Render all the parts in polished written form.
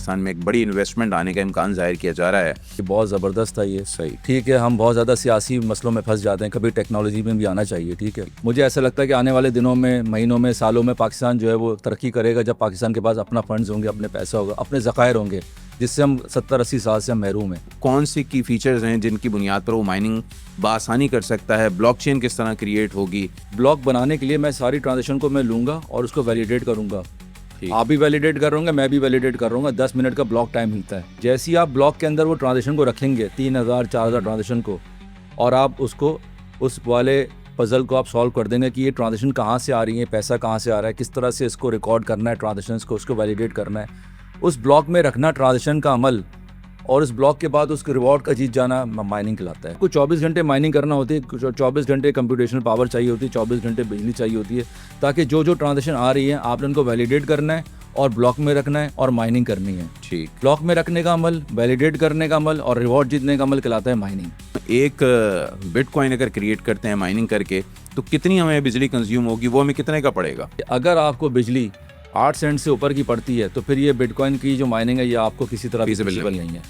पाकिस्तान में एक बड़ी इन्वेस्टमेंट आने का इम्कान जाहिर किया जा रहा है। बहुत ज़बरदस्त है ये। सही। ठीक है, हम बहुत ज़्यादा सियासी मसलों में फंस जाते हैं, कभी टेक्नोलॉजी में भी आना चाहिए। ठीक है, मुझे ऐसा लगता है कि आने वाले दिनों में, महीनों में, सालों में पाकिस्तान जो है वो तरक्की करेगा जब पाकिस्तान के पास अपना फंड्स होंगे, अपने पैसा होगा, अपने ज़खायर होंगे, जिससे हम 70-80 साल से हम महरूम हैं। कौन सी की फीचर्स हैं जिनकी बुनियाद पर वो माइनिंग बआसानी कर सकता है? ब्लॉकचेन किस तरह क्रिएट होगी? ब्लॉक बनाने के लिए मैं सारी ट्रांजेक्शन को मैं लूँगा और उसको वैलिडेट करूँगा। आप भी वैलिडेट कर रहे होंगे, मैं भी वैलिडेट कर रहा हूँ। 10 मिनट का ब्लॉक टाइम मिलता है। जैसे ही आप ब्लॉक के अंदर वो ट्रांजेक्शन को रखेंगे, 3000-4000 ट्रांजेक्शन को, और आप उसको उस वाले पजल को आप सॉल्व कर देंगे कि ये ट्रांजेक्शन कहाँ से आ रही है, पैसा कहाँ से आ रहा है, किस तरह से इसको रिकॉर्ड करना है, ट्रांजेक्शन्स को, उसको वैलिडेट करना है, उस ब्लॉक में रखना ट्रांजेक्शन का अमल, और उस ब्लॉक के बाद उसके रिवॉर्ड का जीत जाना माइनिंग कहलाता है। कुछ 24 घंटे माइनिंग करना होती है, कुछ 24 घंटे कंप्यूटेशनल पावर चाहिए होती है, 24 घंटे बिजली चाहिए होती है, ताकि जो जो ट्रांजेक्शन आ रही है आपने उनको वैलिडेट करना है और ब्लॉक में रखना है और माइनिंग करनी है। ठीक। ब्लॉक में रखने का अमल, वैलिडेट करने का अमल और रिवॉर्ड जीतने का अमल कहलाता है माइनिंग। एक बिटकॉइन अगर क्रिएट करते हैं माइनिंग करके, तो कितनी हमें बिजली कंज्यूम होगी, वो हमें कितने का पड़ेगा? अगर आपको बिजली 8 सेंट से ऊपर की पड़ती है तो फिर ये बिटकॉइन की जो माइनिंग है ये आपको किसी तरह Feasible नहीं है।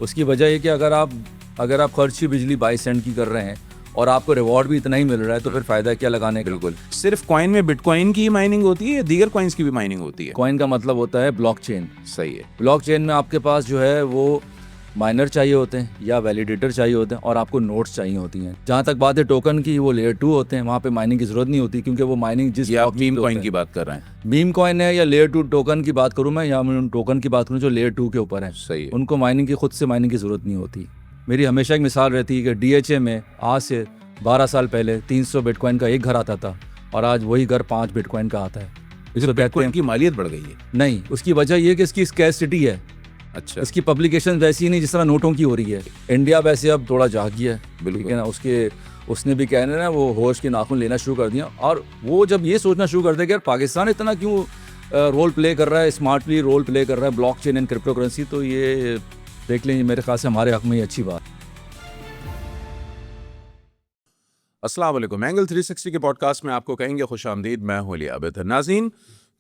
उसकी वजह ये कि अगर आप खर्च की बिजली 22 सेंट की कर रहे हैं और आपको रिवॉर्ड भी इतना ही मिल रहा है, तो फिर फायदा क्या लगाने का? बिल्कुल। सिर्फ कॉइन में बिटकॉइन की माइनिंग होती है या दीगर कॉइन्स की भी माइनिंग होती है? कॉइन का मतलब होता है ब्लॉकचेन। सही है। ब्लॉकचेन में आपके पास जो है वो माइनर चाहिए होते हैं या वैलिडेटर चाहिए होते हैं और आपको नोट्स चाहिए होती हैं। जहाँ तक बात है टोकन की, वो लेयर 2 होते हैं, वहाँ पे माइनिंग की जरूरत नहीं होती, क्योंकि वो माइनिंग जिस आप मीम कॉइन की बात कर रहे हैं? मीम कॉइन है या लेयर 2 टोकन की बात करूँ मैं, या मैं टोकन की बात करूँ जो लेयर 2 के ऊपर है, सही है। उनको माइनिंग की खुद से माइनिंग की जरूरत नहीं होती। मेरी हमेशा एक मिसाल रहती है कि DHA में आज से 12 साल पहले 300 बिटकॉइन का एक घर आता था और आज वही घर 5 बिटकॉइन का आता है। इसको बिटकॉइन की मालियत बढ़ गई है? नहीं, उसकी वजह ये कि इसकी स्कैरसिटी है। अच्छा। इसकी पब्लिकेशन वैसी नहीं जिस तरह नोटों की हो रही है। इंडिया वैसे अब थोड़ा जाग गया है, बिल्कुल। ठीक है ना। उसने भी कहना ना, वो होश के नाखून लेना शुरू कर दिया, और वो जब ये सोचना शुरू कर दिया कि यार पाकिस्तान इतना क्यों रोल प्ले कर रहा है, स्मार्टली रोल प्ले कर रहा है ब्लॉकचेन एंड क्रिप्टो करेंसी, तो ये देख लें, मेरे ख्याल से हमारे हक में ये अच्छी बात। अस्सलाम वालेकुम। एंगल 360 के पॉडकास्ट में आपको कहेंगे खुश आमदीद। मैं हूं अली आबिद। नाज़रीन,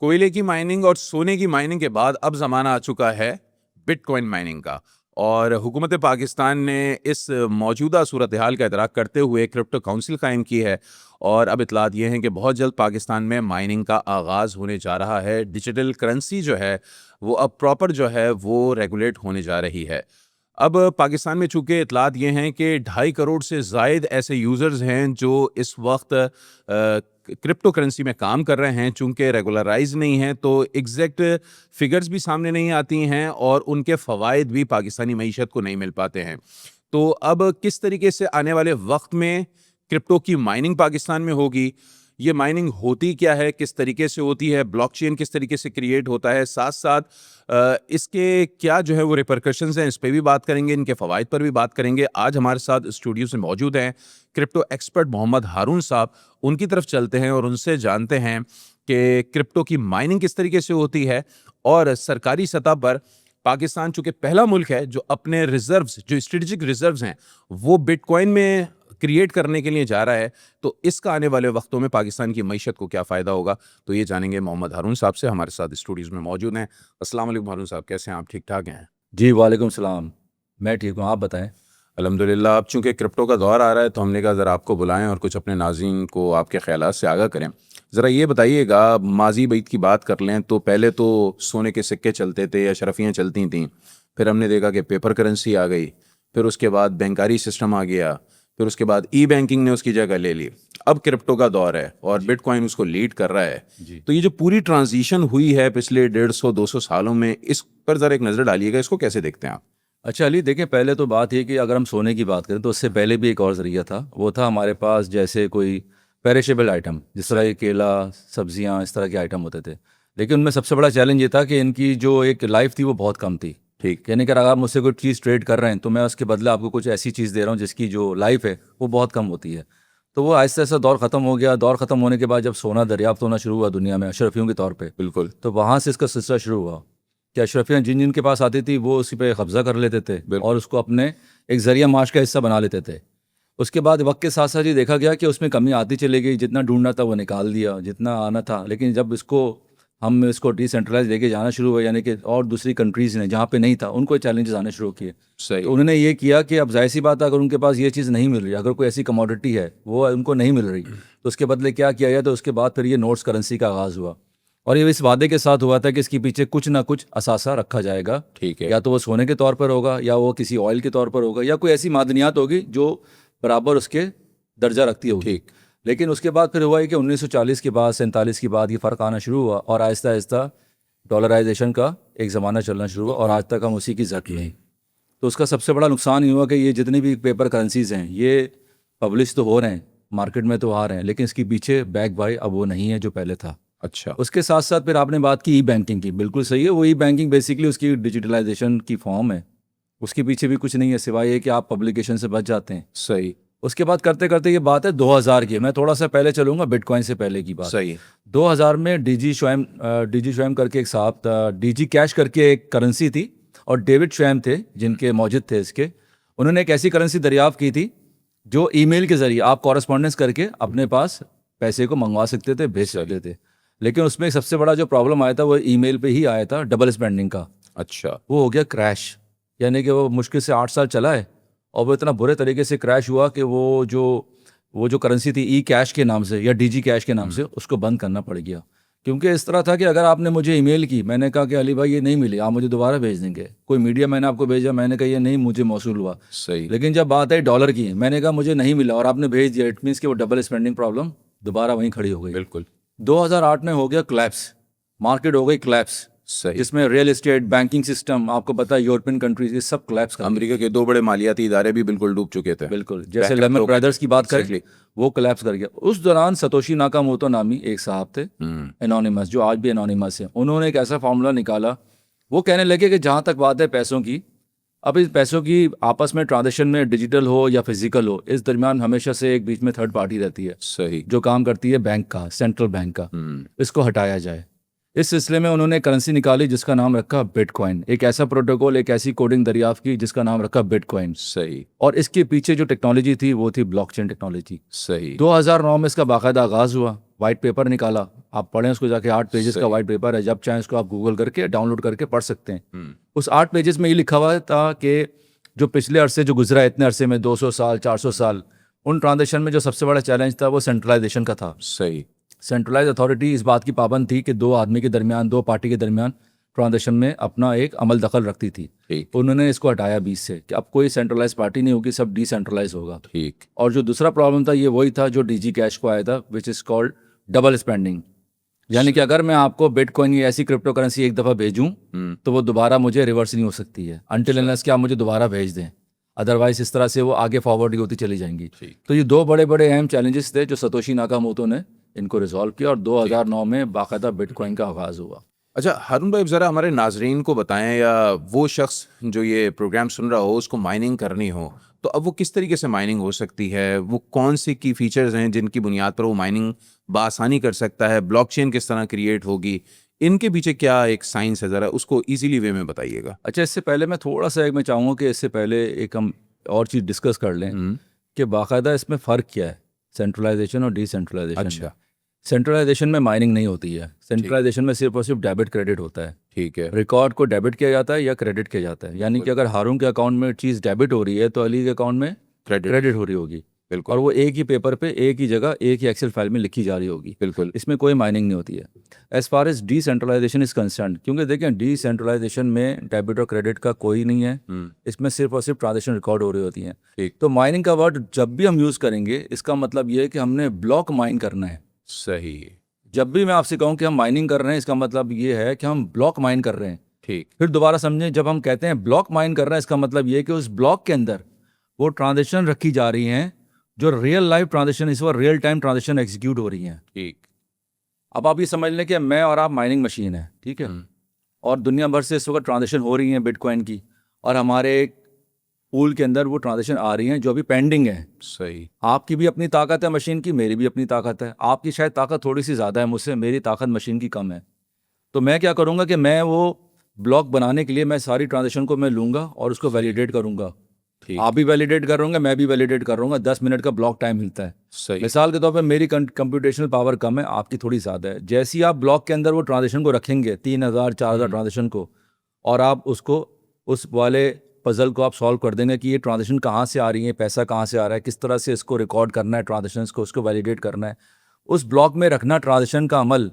कोयले की माइनिंग और सोने की माइनिंग के बाद अब ज़माना आ चुका है बिटकॉइन माइनिंग का, और हुकूमत पाकिस्तान ने इस मौजूदा सूरत हाल का इदराक करते हुए क्रिप्टो काउंसिल कायम की है, और अब इतलात ये हैं कि बहुत जल्द पाकिस्तान में माइनिंग का आगाज़ होने जा रहा है। डिजिटल करेंसी जो है वो अब प्रॉपर जो है वो रेगुलेट होने जा रही है। अब पाकिस्तान में चूँकि इतलात ये हैं कि 2.5 करोड़ से ज़ायद ऐसे यूज़र्स हैं जो इस वक्त क्रिप्टो करेंसी में काम कर रहे हैं। चूँकि रेगुलराइज नहीं है तो एग्जैक्ट फिगर्स भी सामने नहीं आती हैं और उनके फ़वाइद भी पाकिस्तानी मईशत को नहीं मिल पाते हैं। तो अब किस तरीके से आने वाले वक्त में क्रिप्टो की माइनिंग पाकिस्तान में होगी, ये माइनिंग होती क्या है, किस तरीके से होती है, ब्लॉकचेन किस तरीके से क्रिएट होता है, साथ साथ इसके क्या जो है वो रिपरकशंस हैं, इस पे भी बात करेंगे, इनके फ़वाइद पर भी बात करेंगे। आज हमारे साथ स्टूडियो से मौजूद हैं क्रिप्टो एक्सपर्ट मोहम्मद हारून साहब। उनकी तरफ चलते हैं और उनसे जानते हैं कि क्रिप्टो की माइनिंग किस तरीके से होती है, और सरकारी सतह पर पाकिस्तान चूँकि पहला मुल्क है जो अपने रिजर्व्स, जो स्ट्रेटेजिक रिजर्व्स हैं, वो बिटकॉइन में क्रिएट करने के लिए जा रहा है, तो इसका आने वाले वक्तों में पाकिस्तान की मईशत को क्या फ़ायदा होगा, तो ये जानेंगे मोहम्मद हारून साहब से। हमारे साथ स्टूडियोज़ में मौजूद हैं। अस्सलाम वालेकुम हारून साहब, कैसे हैं आप? ठीक ठाक हैं? जी वालेकुम सलाम, मैं ठीक हूँ, आप बताएं। अल्हम्दुलिल्लाह। अब चूँकि क्रिप्टो का दौर आ रहा है तो हमने कहा ज़रा आपको बुलाएं और कुछ अपने नाज़रीन को आपके ख़यालात से आगाह करें। ज़रा ये बताइएगा, माजी बीत की बात कर लें तो पहले तो सोने के सिक्के चलते थे, अशरफियाँ चलती थीं, फिर हमने देखा कि पेपर करेंसी आ गई, फिर उसके बाद बैंकारी सिस्टम आ गया, फिर उसके बाद ई बैंकिंग ने उसकी जगह ले ली। अब क्रिप्टो का दौर है और बिटकॉइन उसको लीड कर रहा है। तो ये जो पूरी ट्रांजिशन हुई है पिछले 150-200 सालों में, इस पर ज़रा एक नज़र डालिएगा, इसको कैसे देखते हैं आप? अच्छा अली, देखें, पहले तो बात ये कि अगर हम सोने की बात करें तो उससे पहले भी एक और ज़रिया था। वो था हमारे पास जैसे कोई पेरिशेबल आइटम, जिस तरह ये केला, सब्जियां, इस तरह के आइटम होते थे। लेकिन उनमें सबसे बड़ा चैलेंज ये था कि इनकी जो एक लाइफ थी वो बहुत कम थी। ठीक। यानी कि अगर आप मुझसे कोई चीज़ ट्रेड कर रहे हैं तो मैं उसके बदले आपको कुछ ऐसी चीज़ दे रहा हूँ जिसकी जो लाइफ है वो बहुत कम होती है। तो वो आहिस्ता आहिस्ता दौर ख़त्म हो गया। दौर ख़त्म होने के बाद जब सोना दरियाफ्त होना शुरू हुआ दुनिया में अशरफियों के तौर पर, बिल्कुल। तो वहाँ से इसका सिलसिला शुरू हुआ कि अशरफियाँ जिन जिन के पास आती थी वो उसी पे कब्ज़ा कर लेते थे और उसको अपने एक ज़रिया माश का हिस्सा बना लेते थे। उसके बाद वक्त के साथ साथ ये देखा गया कि उसमें कमी आती चली गई, जितना ढूंढना था वो निकाल दिया, जितना आना था। लेकिन जब इसको हम इसको डिसेंट्रलाइज लेके जाना शुरू हुआ, यानी कि और दूसरी कंट्रीज़ ने जहाँ पे नहीं था उनको चैलेंजेस आने शुरू किए। सही। तो उन्होंने ये किया कि अब जाहिर सी बात है, अगर उनके पास ये चीज़ नहीं मिल रही, अगर कोई ऐसी कमोडिटी है वो उनको नहीं मिल रही, तो उसके बदले क्या किया गया, तो उसके बाद फिर ये नोट्स करेंसी का आगाज़ हुआ। और ये इस वादे के साथ हुआ था कि इसके पीछे कुछ ना कुछ असासा रखा जाएगा। ठीक है। या तो वो सोने के तौर पर होगा, या वो किसी ऑयल के तौर पर होगा, या कोई ऐसी मादनियात होगी जो बराबर उसके दर्जा रखती होगी। ठीक। लेकिन उसके बाद फिर हुआ है कि 1940 के बाद 47 के बाद ये फ़र्क आना शुरू हुआ और आहिस्ता आहिस्ता डॉलराइजेशन का एक ज़माना चलना शुरू हुआ और आज तक हम उसी की जद में हैं। तो उसका सबसे बड़ा नुकसान ये हुआ कि ये जितनी भी पेपर करेंसीज़ हैं ये पब्लिश तो हो रहे हैं, मार्केट में तो आ रहे हैं, लेकिन इसके पीछे बैक बाय अब वो नहीं है जो पहले था। अच्छा। उसके साथ साथ फिर आपने बात की ई बैंकिंग की, बिल्कुल सही है। वो ई बैंकिंग बेसिकली उसकी डिजिटलाइजेशन की फॉर्म है, उसके पीछे भी कुछ नहीं है सिवाय ये कि आप पब्लिकेशन से बच जाते हैं। सही। उसके बाद करते करते ये बात है 2000 की, मैं थोड़ा सा पहले चलूँगा, बिटकॉइन से पहले की बात। सही। 2000 में डीजी श्वैम करके एक साहब था, डीजी कैश करके एक करेंसी थी, और डेविड श्वैम थे जिनके मौजूद थे इसके। उन्होंने एक ऐसी करेंसी दरियाफ्त की थी जो ईमेल के ज़रिए आप कॉरेस्पॉन्डेंस करके अपने पास पैसे को मंगवा सकते थे, भेज सकते थे। लेकिन उसमें सबसे बड़ा जो प्रॉब्लम आया था वो ईमेल पे ही आया था, डबल स्पेंडिंग का। अच्छा। वो हो गया क्रैश, यानी कि वो मुश्किल से 8 साल चला है और वो इतना बुरे तरीके से क्रैश हुआ कि वो जो करेंसी थी ई कैश के नाम से या डीजी कैश के नाम से, उसको बंद करना पड़ गया। क्योंकि इस तरह था कि अगर आपने मुझे ईमेल की, मैंने कहा कि अली भाई ये नहीं मिली, आप मुझे दोबारा भेज देंगे। कोई मीडिया मैंने आपको भेजा, मैंने कहा ये नहीं मुझे मौसूल हुआ। सही। लेकिन जब बात आई डॉलर की, मैंने कहा मुझे नहीं मिला और आपने भेज दिया, इट मीन्स कि वो डबल स्पेंडिंग प्रॉब्लम दोबारा वहीं खड़ी हो गई। बिल्कुल। 2008 में हो गया क्लैप्स, मार्केट हो गई क्लैप्स, सही। जिसमें रियल एस्टेट, बैंकिंग सिस्टम, आपको पता है यूरोपियन कंट्रीज, ये सब क्लैप्स कर अमेरिका के 2 बड़े मालियाती इदारे भी बिल्कुल डूब चुके थे। बिल्कुल, जैसे Backup लेमन तो- ब्रदर्स की बात करें, Exactly. वो कोलैप्स कर गया। उस दौरान सतोशी नाकामोटो नामी एक साहब थे, एनोनिमस, जो आज भी एनोनिमस है। उन्होंने एक ऐसा फार्मूला निकाला, वो कहने लगे कि जहाँ तक बात है पैसों की, अब इस पैसों की आपस में ट्रांजेक्शन में डिजिटल हो या फिजिकल हो, इस दरमियान हमेशा से एक बीच में थर्ड पार्टी रहती है सही। जो काम करती है बैंक का, सेंट्रल बैंक का। इसको हटाया जाए। इस सिलसिले में उन्होंने करेंसी निकाली जिसका नाम रखा बिटकॉइन, एक ऐसा प्रोटोकॉल, एक ऐसी कोडिंग दरियाफ्त की जिसका नाम रखा बिटकॉइन। सही। और इसके पीछे जो टेक्नोलॉजी थी वो थी ब्लॉकचेन टेक्नोलॉजी। सही। 2009 में इसका बाकायदा आगाज़ हुआ, वाइट पेपर निकाला, आप पढ़ें उसको जाके, 8 पेजेस का वाइट पेपर है, जब चाहें इसको आप गूगल करके डाउनलोड करके पढ़ सकते हैं। उस 8 पेजेस में ये लिखा हुआ था कि जो पिछले अरसे जो गुजरा है, इतने अरसे में 200 साल 400 साल, उन ट्रांजेक्शन में जो सबसे बड़ा चैलेंज था वो सेंट्रलाइजेशन का था। सही। सेंट्रलाइज अथॉरिटी इस बात की पाबंद थी कि 2 आदमी के दरमियान, 2 पार्टी के दरमियान ट्रांजेक्शन में अपना एक अमल दखल रखती थी। ठीक। उन्होंने इसको हटाया बीच से कि अब कोई सेंट्रलाइज पार्टी नहीं होगी, सब डिसेंट्रलाइज होगा। ठीक। और जो दूसरा प्रॉब्लम था ये वही था जो डीजी कैश को आया था, which is called double spending. यानी कि अगर मैं आपको बिटकॉइन या ऐसी क्रिप्टो करेंसी एक दफ़ा भेजूं तो वो दोबारा मुझे रिवर्स नहीं हो सकती है, अनटिल अनलेस कि आप मुझे दोबारा भेज दें। अदरवाइज इस तरह से वो आगे फॉरवर्ड होती चली जाएंगी। तो ये 2 बड़े बड़े अहम चैलेंजेस थे जो सतोशी नाकामोटो ने इनको रिजॉल्व किया और 2009 में बाकायदा बिटकॉइन का आगाज़ हुआ। अच्छा हारून भाई, ज़रा हमारे नाजरीन को बताएं, या वो शख्स जो ये प्रोग्राम सुन रहा हो उसको माइनिंग करनी हो, तो अब वो किस तरीके से माइनिंग हो सकती है? वो कौन सी की फीचर्स हैं जिनकी बुनियाद पर वो माइनिंग बआसानी कर सकता है? ब्लॉकचेन किस तरह क्रिएट होगी? इनके पीछे क्या एक साइंस है, ज़रा उसको इजीली वे में बताइएगा। अच्छा, इससे पहले मैं थोड़ा सा मैं चाहूँगा कि इससे पहले एक हम और चीज़ डिस्कस कर लें कि बाकायदा इसमें फ़र्क क्या है सेंट्रलाइजेशन और डिसेंट्रलाइजेशन। अच्छा। सेंट्रलाइजेशन में माइनिंग नहीं होती है, सेंट्रलाइजेशन में सिर्फ और सिर्फ डेबिट क्रेडिट होता है। ठीक है। रिकॉर्ड को डेबिट किया जाता है या क्रेडिट किया जाता है, यानी कि अगर हारून के अकाउंट में चीज़ डेबिट हो रही है तो अली के अकाउंट में क्रेडिट हो रही होगी। बिल्कुल। और वो एक ही पेपर पे, एक ही जगह, एक ही एक्सेल फाइल में लिखी जा रही होगी। बिल्कुल। इसमें कोई माइनिंग नहीं होती है as far as decentralisation is concern. क्योंकि देखें, डिसेंट्रलाइजेशन में डेबिट और क्रेडिट का कोई नहीं है, इसमें सिर्फ और सिर्फ ट्रांजेक्शन रिकॉर्ड हो रही होती हैं। ठीक। तो माइनिंग का वर्ड जब भी हम यूज़ करेंगे इसका मतलब ये है कि हमने ब्लॉक माइन करना है। सही। जब भी मैं आपसे कहूँ कि हम माइनिंग कर रहे हैं, इसका मतलब ये है कि हम ब्लॉक माइन कर रहे हैं। ठीक। फिर दोबारा समझें, जब हम कहते हैं ब्लॉक माइन कर रहे हैं, इसका मतलब ये है कि उस ब्लॉक के अंदर वो ट्रांजेक्शन रखी जा रही हैं जो रियल लाइफ ट्रांजेक्शन, इस वक्त रियल टाइम ट्रांजेक्शन एग्जीक्यूट हो रही हैं। ठीक। अब आप ये समझ लें कि मैं और आप माइनिंग मशीन है, ठीक है, और दुनिया भर से इस वक्त ट्रांजेक्शन हो रही हैं बिटकॉइन की, और हमारे पूल के अंदर वो ट्रांजेक्शन आ रही हैं जो अभी पेंडिंग है। सही। आपकी भी अपनी ताकत है मशीन की, मेरी भी अपनी ताकत है। आपकी शायद ताकत थोड़ी सी ज़्यादा है मुझसे, मेरी ताकत मशीन की कम है। तो मैं क्या करूँगा कि मैं वो ब्लॉक बनाने के लिए मैं सारी ट्रांजेक्शन को मैं लूँगा और उसको वैलिडेट करूँगा ठीक। आप भी वैलिडेट कर रहे होंगे, मैं भी वैलिडेट कर रहा हूँ, 10 मिनट का ब्लॉक टाइम मिलता है। सही। मिसाल के तौर पे मेरी कंप्यूटेशनल पावर कम है, आपकी थोड़ी ज़्यादा है। जैसे ही आप ब्लॉक के अंदर वो ट्रांजेक्शन को रखेंगे 3000 4000 ट्रांजेक्शन को, और आप उसको उस वाले पजल को आप सॉल्व कर देंगे कि ये ट्रांजेक्शन कहाँ से आ रही है, पैसा कहाँ से आ रहा है, किस तरह से इसको रिकॉर्ड करना है, ट्रांजेक्शन्स को उसको वैलिडेट करना है, उस ब्लॉक में रखना ट्रांजेक्शन का अमल,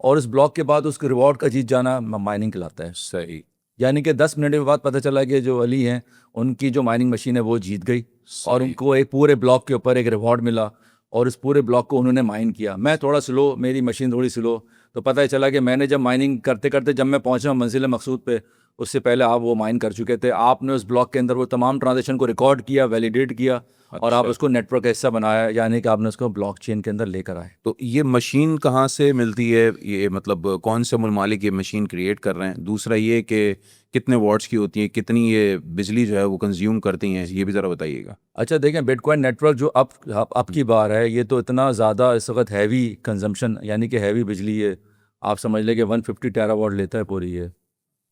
और उस ब्लॉक के बाद उसके रिवॉर्ड का जीत जाना माइनिंग कहलाता है। सही। यानी कि 10 मिनट के बाद पता चला कि जो अली हैं उनकी जो माइनिंग मशीन है वो जीत गई, और उनको एक पूरे ब्लॉक के ऊपर एक रिवॉर्ड मिला, और इस पूरे ब्लॉक को उन्होंने माइन किया। मैं थोड़ा स्लो, मेरी मशीन थोड़ी स्लो, तो पता ही चला कि मैंने जब माइनिंग करते करते जब मैं पहुंचा मंजिल मकसूद पे, उससे पहले आप वो माइन कर चुके थे। आपने उस ब्लॉक के अंदर वो तमाम ट्रांजेक्शन को रिकॉर्ड किया, वैलिडेट किया, और आप उसको नेटवर्क का हिस्सा बनाया, यानी कि आपने उसको ब्लॉकचेन के अंदर लेकर आए। तो ये मशीन कहाँ से मिलती है, ये मतलब कौन से मालिक ये मशीन क्रिएट कर रहे हैं? दूसरा ये कि कितने वॉट्स की होती है, कितनी ये बिजली जो है वो कंज्यूम करती हैं, ये भी ज़रा बताइएगा। अच्छा देखें, बिटकॉइन नेटवर्क जो अब की बार है, ये तो इतना ज़्यादा इस वक्त हैवी कंजम्पशन, यानी कि हैवी बिजली है। आप समझ लें कि 150 टेरावाट लेता है पूरी ये।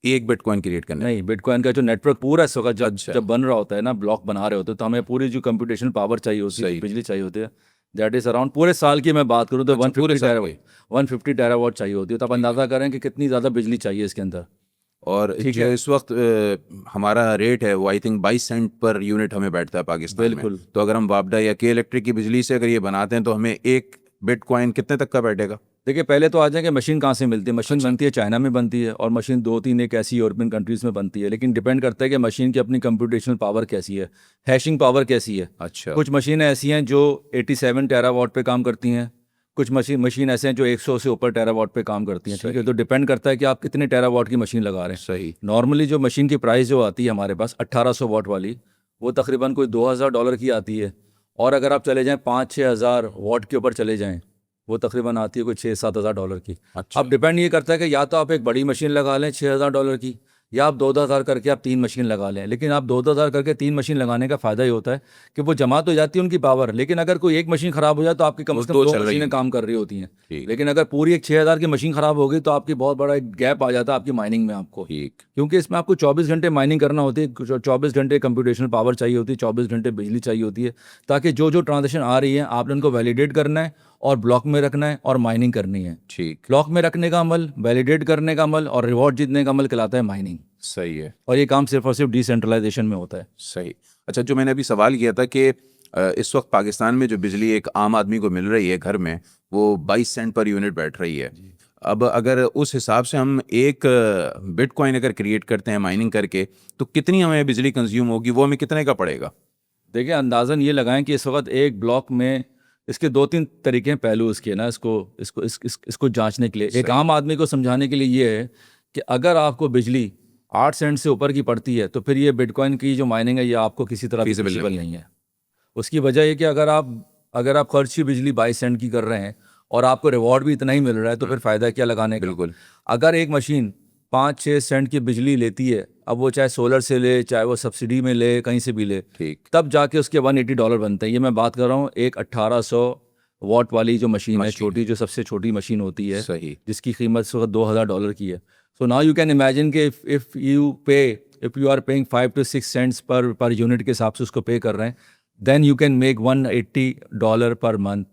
एक बिटकॉइन क्रिएट करने नहीं, बिटकॉइन का जो नेटवर्क पूरा इस वक्त अच्छा। जब बन रहा होता है ना, ब्लॉक बना रहे होते हैं, तो हमें पूरी जो कंप्यूटेशन पावर चाहिए होती है, सही। बिजली चाहिए होती है, दैट इज़ अराउंड पूरे साल की मैं बात करूँ तो अच्छा, पूरे साल की। 150 टेरावाट चाहिए होती है। तो आप अंदाज़ा करें कि कितनी ज़्यादा बिजली चाहिए इसके अंदर। और ठीक जो है। इस वक्त हमारा रेट है वो I think 22 cent per unit हमें बैठता है पाकिस्तान में। बिल्कुल। तो अगर हम वापडा या के इलेक्ट्रिक की बिजली से अगर ये बनाते हैं तो हमें एक बिटकॉइन कितने तक का बैठेगा? देखिए, पहले तो आ जाए कि मशीन कहाँ से मिलती है। मशीन बनती है चाइना में बनती है, और मशीन 2-3 एक ऐसी यूरोपियन कंट्रीज़ में बनती है, लेकिन डिपेंड करता है कि मशीन की अपनी कंप्यूटेशनल पावर कैसी है, हैशिंग पावर कैसी है। अच्छा। कुछ मशीनें ऐसी हैं जो 87 टेरावाट पे काम करती हैं, कुछ मशीन ऐसे हैं जो 100 से ऊपर टेरावाट पे काम करती हैं। ठीक है, तो डिपेंड करता है कि आप कितने टेरावाट की मशीन लगा रहे हैं। सही। नॉर्मली जो मशीन की प्राइस जो आती है हमारे पास 1800 वाट वाली, वो तकरीबन कोई $2000 की आती है। और अगर आप चले जाएँ 5-6 हज़ार वाट के ऊपर चले जाएँ, वो तकरीबन आती है कोई $6-7 हज़ार की। अच्छा। अब डिपेंड ये करता है कि या तो आप एक बड़ी मशीन लगा लें $6000 की, या आप 2-2 हज़ार करके आप 3 मशीन लगा लें। लेकिन आप 2-2 हज़ार करके 3 मशीन लगाने का फ़ायदा ये होता है कि वो जमा तो जाती है उनकी पावर, लेकिन अगर कोई एक मशीन ख़राब हो जाए तो आपकी कम से कम 2 मशीनें काम कर रही होती हैं। ठीक। लेकिन अगर पूरी एक 6000 की मशीन ख़राब हो गई तो आपकी बहुत बड़ा एक गैप आ जाता है आपकी माइनिंग में आपको। ठीक। क्योंकि इसमें आपको 24 घंटे माइनिंग करना होती है, 24 घंटे कंप्यूटेशनल पावर चाहिए होती है, 24 घंटे बिजली चाहिए होती है, ताकि जो जो ट्रांजेक्शन आ रही है आपने उनको वैलिडेट करना है और ब्लॉक में रखना है और माइनिंग करनी है। ठीक। ब्लॉक में रखने का अमल, वैलिडेट करने का अमल और रिवॉर्ड जीतने का अमल कहलाता है माइनिंग। सही है। और ये काम सिर्फ और सिर्फ डिसेंट्रलाइजेशन में होता है। सही। अच्छा, जो मैंने अभी सवाल किया था कि इस वक्त पाकिस्तान में जो बिजली एक आम आदमी को मिल रही है घर में, वो 22 सेंट पर यूनिट बैठ रही है। अब अगर उस हिसाब से हम एक बिटकॉइन अगर क्रिएट करते हैं माइनिंग करके, तो कितनी हमें बिजली कंज्यूम होगी, वो हमें कितने का पड़ेगा? देखिए, अंदाज़न ये लगाएं कि इस वक्त एक ब्लॉक में, इसके 2-3 तरीके हैं पहलू इसके ना, इसको जांचने के लिए। एक आम आदमी को समझाने के लिए ये है कि अगर आपको बिजली 8 सेंट से ऊपर की पड़ती है तो फिर ये बिटकॉइन की जो माइनिंग है ये आपको किसी तरह फिजिबल नहीं है। उसकी वजह ये कि अगर आप खर्च की बिजली 22 सेंट की कर रहे हैं और आपको रिवॉर्ड भी इतना ही मिल रहा है, तो फिर फ़ायदा क्या लगाने का। बिल्कुल। अगर एक मशीन 5-6 सेंट की बिजली लेती है, अब वो चाहे सोलर से ले, चाहे वो सब्सिडी में ले, कहीं से भी ले, ठीक। तब जाके उसके $180 बनते हैं। ये मैं बात कर रहा हूँ एक 1800 वाट वाली जो मशीन है, छोटी, जो सबसे छोटी मशीन होती है, सही। जिसकी कीमत इस वक्त $2000 की है। So now you can imagine कि if you are paying 5 to 6 cents per unit के हिसाब से उसको पे कर रहे हैं, then you can make $180 per month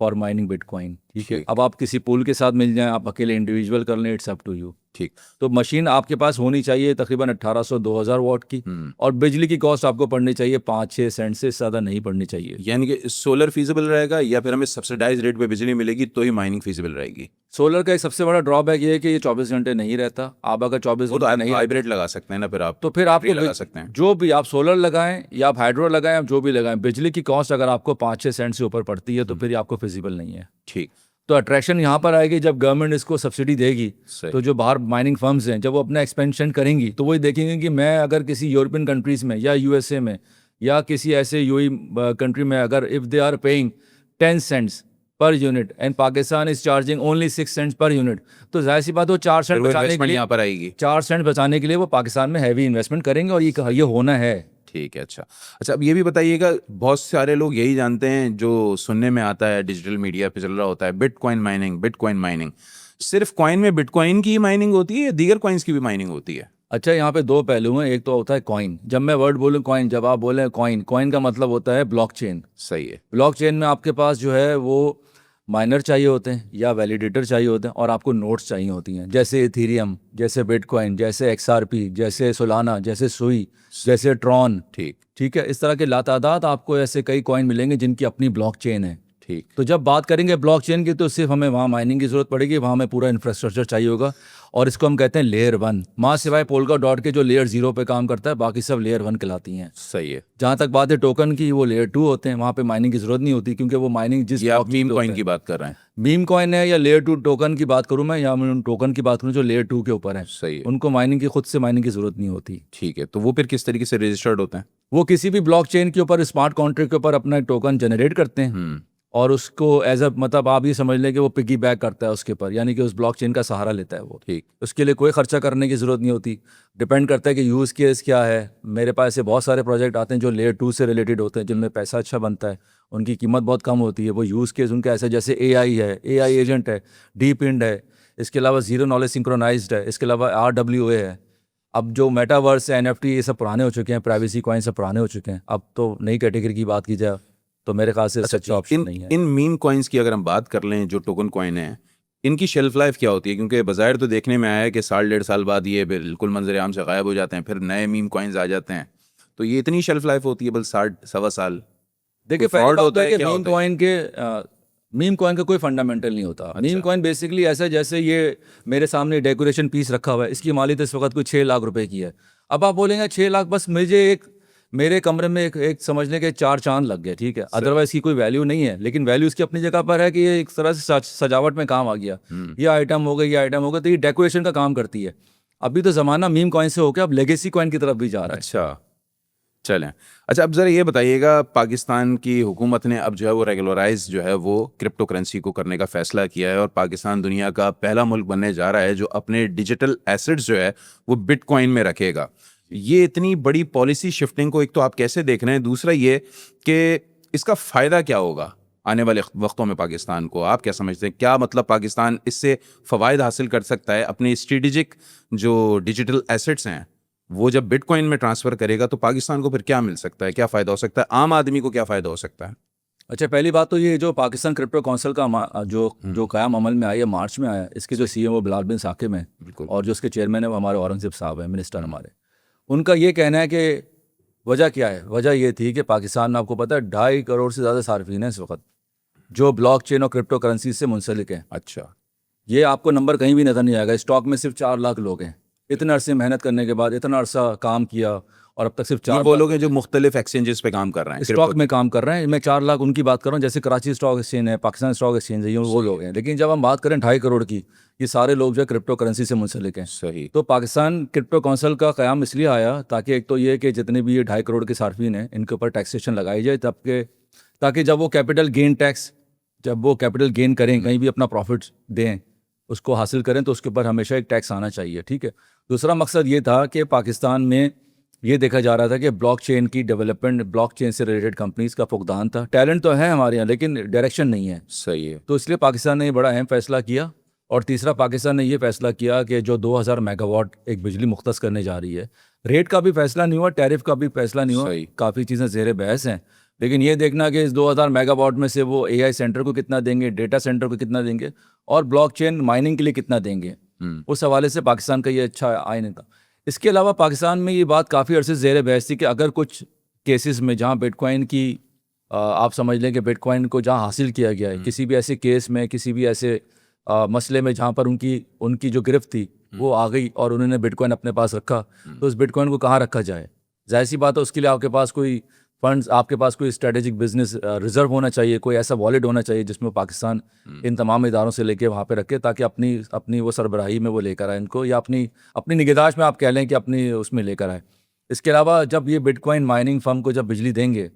for mining bitcoin. ठीक है। अब आप किसी पूल के साथ मिल जाएं, आप अकेले इंडिविजुअल कर लें, इट्स अप टू यू। ठीक। तो मशीन आपके पास होनी चाहिए तकरीबन 1800-2000 वाट की, और बिजली की कॉस्ट आपको पड़नी चाहिए 5-6 सेंट से ज़्यादा नहीं पड़नी चाहिए। यानी कि सोलर फीजिबल रहेगा, या फिर हमें सब्सिडाइज रेट पे बिजली मिलेगी तो ही माइनिंग फीजिबल रहेगी? सोलर का एक सबसे बड़ा ड्रॉबैक ये है कि ये 24 घंटे नहीं रहता। आप अगर 24 वो तो घंटे नहीं, हाइब्रिड लगा सकते हैं ना, फिर आप तो फिर आपको लगा सकते हैं। जो भी आप सोलर लगाएं या आप हाइड्रो लगाएं, आप जो भी लगाएं, बिजली की कॉस्ट अगर आपको 5-6 सेंट से ऊपर पड़ती है तो फिर आपको फिजिबल नहीं है। ठीक। तो अट्रैक्शन यहाँ पर आएगी जब गवर्नमेंट इसको सब्सिडी देगी। सही। तो जो बाहर माइनिंग फर्म्स हैं, जब वो अपना एक्सपेंशन करेंगी तो वही देखेंगे कि मैं अगर किसी यूरोपियन कंट्रीज़ में या यूएसए में या किसी ऐसे यूई कंट्री में, अगर if they are paying 10 cents per unit and Pakistan is charging only 6 cents per unit, तो जाहिर सी बात, वो 4 सेंट बचाने के लिए यहाँ पर आएगी। 4 सेंट बचाने के लिए वो पाकिस्तान में हैवी इन्वेस्टमेंट करेंगे, और ये होना है। ठीक है। अच्छा, अब ये भी बताइएगा, बहुत सारे लोग यही जानते हैं, जो सुनने में आता है, डिजिटल मीडिया पे चल रहा होता है, बिटकॉइन माइनिंग, बिटकॉइन माइनिंग। सिर्फ कॉइन में बिटकॉइन की ही माइनिंग होती है या दीगर कॉइन्स की भी माइनिंग होती है? अच्छा, यहाँ पे दो पहलू हैं। एक तो होता है कॉइन। जब मैं वर्ड बोलूँ कॉइन, जब आप बोलें कॉइन, कॉइन का मतलब होता है ब्लॉकचेन। सही है। ब्लॉकचेन में आपके पास जो है वो माइनर चाहिए होते हैं या वैलिडेटर चाहिए होते हैं, और आपको नोट्स चाहिए होती हैं, जैसे इथीरियम, जैसे बिटकॉइन, जैसे एक्सआरपी, जैसे सोलाना, जैसे सुई, जैसे ट्रॉन। ठीक। ठीक है, इस तरह के लातादाद आपको ऐसे कई कॉइन मिलेंगे जिनकी अपनी ब्लॉकचेन है। ठीक। तो जब बात करेंगे ब्लॉकचेन की, तो सिर्फ हमें वहाँ माइनिंग की ज़रूरत पड़ेगी, वहाँ हमें पूरा इंफ्रास्ट्रक्चर चाहिए होगा, और इसको हम कहते हैं लेयर 1। माँ सिवाय पोल्का डॉट के जो लेयर 0 पे काम करता है, बाकी सब लेयर 1 कहलाती हैं। सही है। जहाँ तक बात है टोकन की, वो लेयर 2 होते हैं, वहाँ पे माइनिंग की ज़रूरत नहीं होती, क्योंकि वो माइनिंग जिस ये आप block मीम पे कॉइन होता की है। बात कर रहे हैं। मीम कॉइन है या लेयर 2 टोकन की बात करूँ मैं, या मैं उन टोकन की बात करूँ जो लेयर 2 के ऊपर है, सही है। उनको माइनिंग की खुद से माइनिंग की ज़रूरत नहीं होती। ठीक है, तो वो फिर किस तरीके से रजिस्टर्ड होते हैं? वो किसी भी ब्लॉकचेन के ऊपर, स्मार्ट कॉन्ट्रैक्ट के ऊपर अपना टोकन जनरेट करते हैं, और उसको एज अ, मतलब आप ये समझ लें कि वो पिगी बैक करता है उसके ऊपर, यानी कि उस ब्लॉकचेन का सहारा लेता है वो। ठीक। उसके लिए कोई खर्चा करने की ज़रूरत नहीं होती। डिपेंड करता है कि यूज़ केस क्या है। मेरे पास ऐसे बहुत सारे प्रोजेक्ट आते हैं जो लेयर 2 से रिलेटेड होते हैं, जिनमें पैसा अच्छा बनता है, उनकी कीमत बहुत कम होती है। वो यूज़ केस उनके ऐसे जैसे AI है, AI एजेंट है, डीप इंड है, इसके अलावा जीरो नॉलेज सिंक्रोनाइज्ड है, इसके अलावा RWA है। अब जो मेटावर्स है, NFT, ये सब पुराने हो चुके हैं, प्राइवेसी कॉइन सब पुराने हो चुके हैं। अब तो नई कैटेगरी की बात की जाए तो मेरे ख्याल से सच्चा ऑप्शन नहीं है। इन मीम कॉइन्स की अगर हम बात कर लें, जो टोकन कॉइन है, इनकी शेल्फ लाइफ क्या होती है? क्योंकि बाज़ाहिर तो देखने में आया है कि 1.5 साल बाद ये बिल्कुल मंजर आम से गायब हो जाते हैं, फिर नए मीम कॉइन्स आ जाते हैं। तो ये इतनी शेल्फ लाइफ होती है, बल 60-1.25 साल? देखिए, कोई पहली fraud बात होता है है, कि क्या मीम होता है? कॉइन के मीम कॉइन का कोई फंडामेंटल नहीं होता। मीम कॉइन बेसिकली ऐसा है जैसे ये मेरे सामने डेकोरेशन पीस रखा हुआ है, इसकी मालियत इस वक्त कोई 6 लाख रुपए की है। अब आप बोलेंगे 6 लाख, बस मुझे एक मेरे कमरे में एक समझ लें कि 4 चांद लग गए, ठीक है, अदरवाइज की कोई वैल्यू नहीं है। लेकिन वैल्यू इसकी अपनी जगह पर है कि ये एक तरह से सजावट में काम आ गया। ये आइटम हो गया, ये आइटम हो गया, तो ये डेकोरेशन का काम करती है। अभी तो ज़माना मीम कॉइन से होकर अब लेगेसी कॉइन की तरफ भी जा रहा है। अच्छा, चलें। अच्छा, अब ज़रा ये बताइएगा, पाकिस्तान की हुकूमत ने अब जो है वो रेगुलराइज जो है वो क्रिप्टो करेंसी को करने का फ़ैसला किया है, और पाकिस्तान दुनिया का पहला मुल्क बनने जा रहा है जो अपने डिजिटल एसेट्स जो है वो बिटकॉइन में रखेगा। ये इतनी बड़ी पॉलिसी शिफ्टिंग को एक तो आप कैसे देख रहे हैं? दूसरा ये कि इसका फ़ायदा क्या होगा आने वाले वक्तों में पाकिस्तान को? आप क्या समझते हैं, क्या मतलब पाकिस्तान इससे फ़वाइद हासिल कर सकता है? अपनी स्ट्रेटेजिक जो डिजिटल एसेट्स हैं वो जब बिटकॉइन में ट्रांसफ़र करेगा तो पाकिस्तान को फिर क्या मिल सकता है, क्या फ़ायदा हो सकता है, आम आदमी को क्या फ़ायदा हो सकता है? अच्छा, पहली बात तो ये जो पाकिस्तान क्रिप्टो काउंसिल का जो क़याम अमल में आया, मार्च में आया, इसके जो CEO वो बिलाल बिन साकिब हैं, बिल्कुल। और जो उसके चेयरमैन है वो हमारे औरंगज़ेब साहब हैं, मिनिस्टर हमारे। उनका ये कहना है कि वजह क्या है? वजह ये थी कि पाकिस्तान में, आपको पता है, 2.5 करोड़ से ज़्यादा सार्फिन हैं इस वक्त जो ब्लॉकचेन और क्रिप्टो करेंसी से मुंसलिक हैं। अच्छा। ये आपको नंबर कहीं भी नज़र नहीं आएगा। स्टॉक में सिर्फ 4 लाख लोग हैं। इतने अरसे मेहनत करने के बाद, इतना अरसा काम किया, और अब तक सिर्फ 4 वो लोग हैं जो मुख्तलिफ एक्सचेंजेस पे काम कर रहे हैं, स्टॉक में काम कर रहे हैं। मैं 4 लाख उनकी बात कर रहा हूँ, जैसे कराची स्टॉक एक्सचेंज है, पाकिस्तान स्टॉक एक्सचेंज है, ये वो लोग हैं। लेकिन जब हम बात करें 2.5 करोड़ की, ये सारे लोग जो है क्रिप्टो करेंसी से मुंसलिक हैं। सही। तो पाकिस्तान क्रिप्टो काउंसिल का क़याम इसलिए आया ताकि एक तो ये कि जितने भी ये 2.5 करोड़ के सार्फिन हैं, इनके ऊपर टैक्सेशन लगाई जाए, ताकि जब वो कैपिटल गेन टैक्स, जब वो कैपिटल गेन करें, कहीं भी अपना प्रॉफिट दें, उसको हासिल करें, तो उसके ऊपर हमेशा एक टैक्स आना चाहिए, ठीक है। दूसरा मकसद ये था कि पाकिस्तान में ये देखा जा रहा था कि ब्लॉकचेन की डेवलपमेंट, ब्लॉकचेन से रिलेटेड कंपनीज का फुकदान था। टैलेंट तो है हमारे यहाँ, लेकिन डायरेक्शन नहीं है। सही है। तो इसलिए पाकिस्तान ने ये बड़ा अहम फैसला किया। और तीसरा, पाकिस्तान ने ये फैसला किया कि जो 2000 मेगावाट एक बिजली मुख्तस करने जा रही है, रेट का भी फैसला नहीं हुआ, टैरिफ का भी फैसला नहीं हुआ, काफ़ी चीज़ें ज़ेर बहस हैं। लेकिन ये देखना कि इस 2000 मेगावाट में से वो AI सेंटर को कितना देंगे, डेटा सेंटर को कितना देंगे, और ब्लॉकचेन माइनिंग के लिए कितना देंगे, उस हवाले से पाकिस्तान का ये अच्छा आइन था। इसके अलावा पाकिस्तान में ये बात काफ़ी अरसे ज़ेर बहस थी कि अगर कुछ केसेस में जहाँ बिटकॉइन की आप समझ लें कि बिटकॉइन को जहाँ हासिल किया गया है, किसी भी ऐसे केस में, किसी भी ऐसे मसले में जहाँ पर उनकी जो गिरफ्त थी वो आ गई और उन्होंने बिटकॉइन अपने पास रखा, तो उस बिटकॉइन को कहाँ रखा जाए? जाहिर सी बात है, उसके लिए आपके पास कोई फंड्स, आपके पास कोई स्ट्रेटेजिक बिजनेस रिजर्व होना चाहिए, कोई ऐसा वॉलेट होना चाहिए जिसमें पाकिस्तान इन तमाम इदारों से लेके वहाँ पे रखे, ताकि अपनी वो सरबराही में वो लेकर आए इनको, या अपनी निगहदाश्त में आप कह लें कि अपनी उसमें लेकर आए। इसके अलावा जब ये बिटकॉइन माइनिंग फर्म को जब बिजली देंगे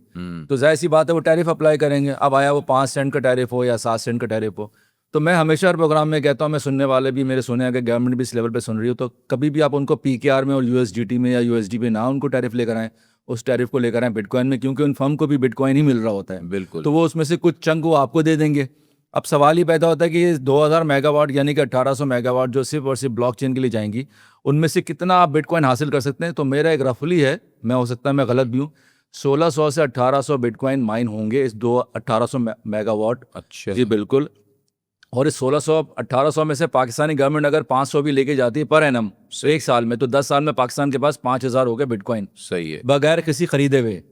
तो जाहिर सी बात है वो टैरिफ अप्लाई करेंगे। अब आया वो 5 सेंट का टैरिफ हो या 7 सेंट का टैरिफ हो, तो मैं हमेशा हर प्रोग्राम में कहता हूँ, मैं सुनने वाले भी मेरे सुने, अगर गवर्नमेंट भी इस लेवल पे सुन रही हो, तो कभी भी आप उनको PKR में और USDT में या USD में ना उनको टैरिफ लेकर आएँ, उस टैरिफ को लेकर आएँ बिटकॉइन में, क्योंकि उन फर्म को भी बिटकॉइन ही मिल रहा होता है। बिल्कुल। तो वो उसमें से कुछ चंक वो आपको दे देंगे अब सवाल ही पैदा होता है कि ये 2000 मेगावाट यानी कि 1800 मेगावाट जो सिर्फ और सिर्फ ब्लॉकचेन के लिए जाएंगी, उनमें से कितना आप बिटकॉइन हासिल कर सकते हैं। तो मेरा एक रफली है, मैं हो सकता है मैं गलत भी हूँ, 1600 से 1800 बिटकॉइन माइन होंगे इस 1800 मेगावाट। अच्छा जी बिल्कुल। और इस 1800 में से पाकिस्तानी गवर्नमेंट अगर 500 भी लेके जाती है पर एनम एक साल में, तो 10 साल में पाकिस्तान के पास 5000 हो गए बिटकॉइन, सही है। बगैर किसी खरीदे हुए।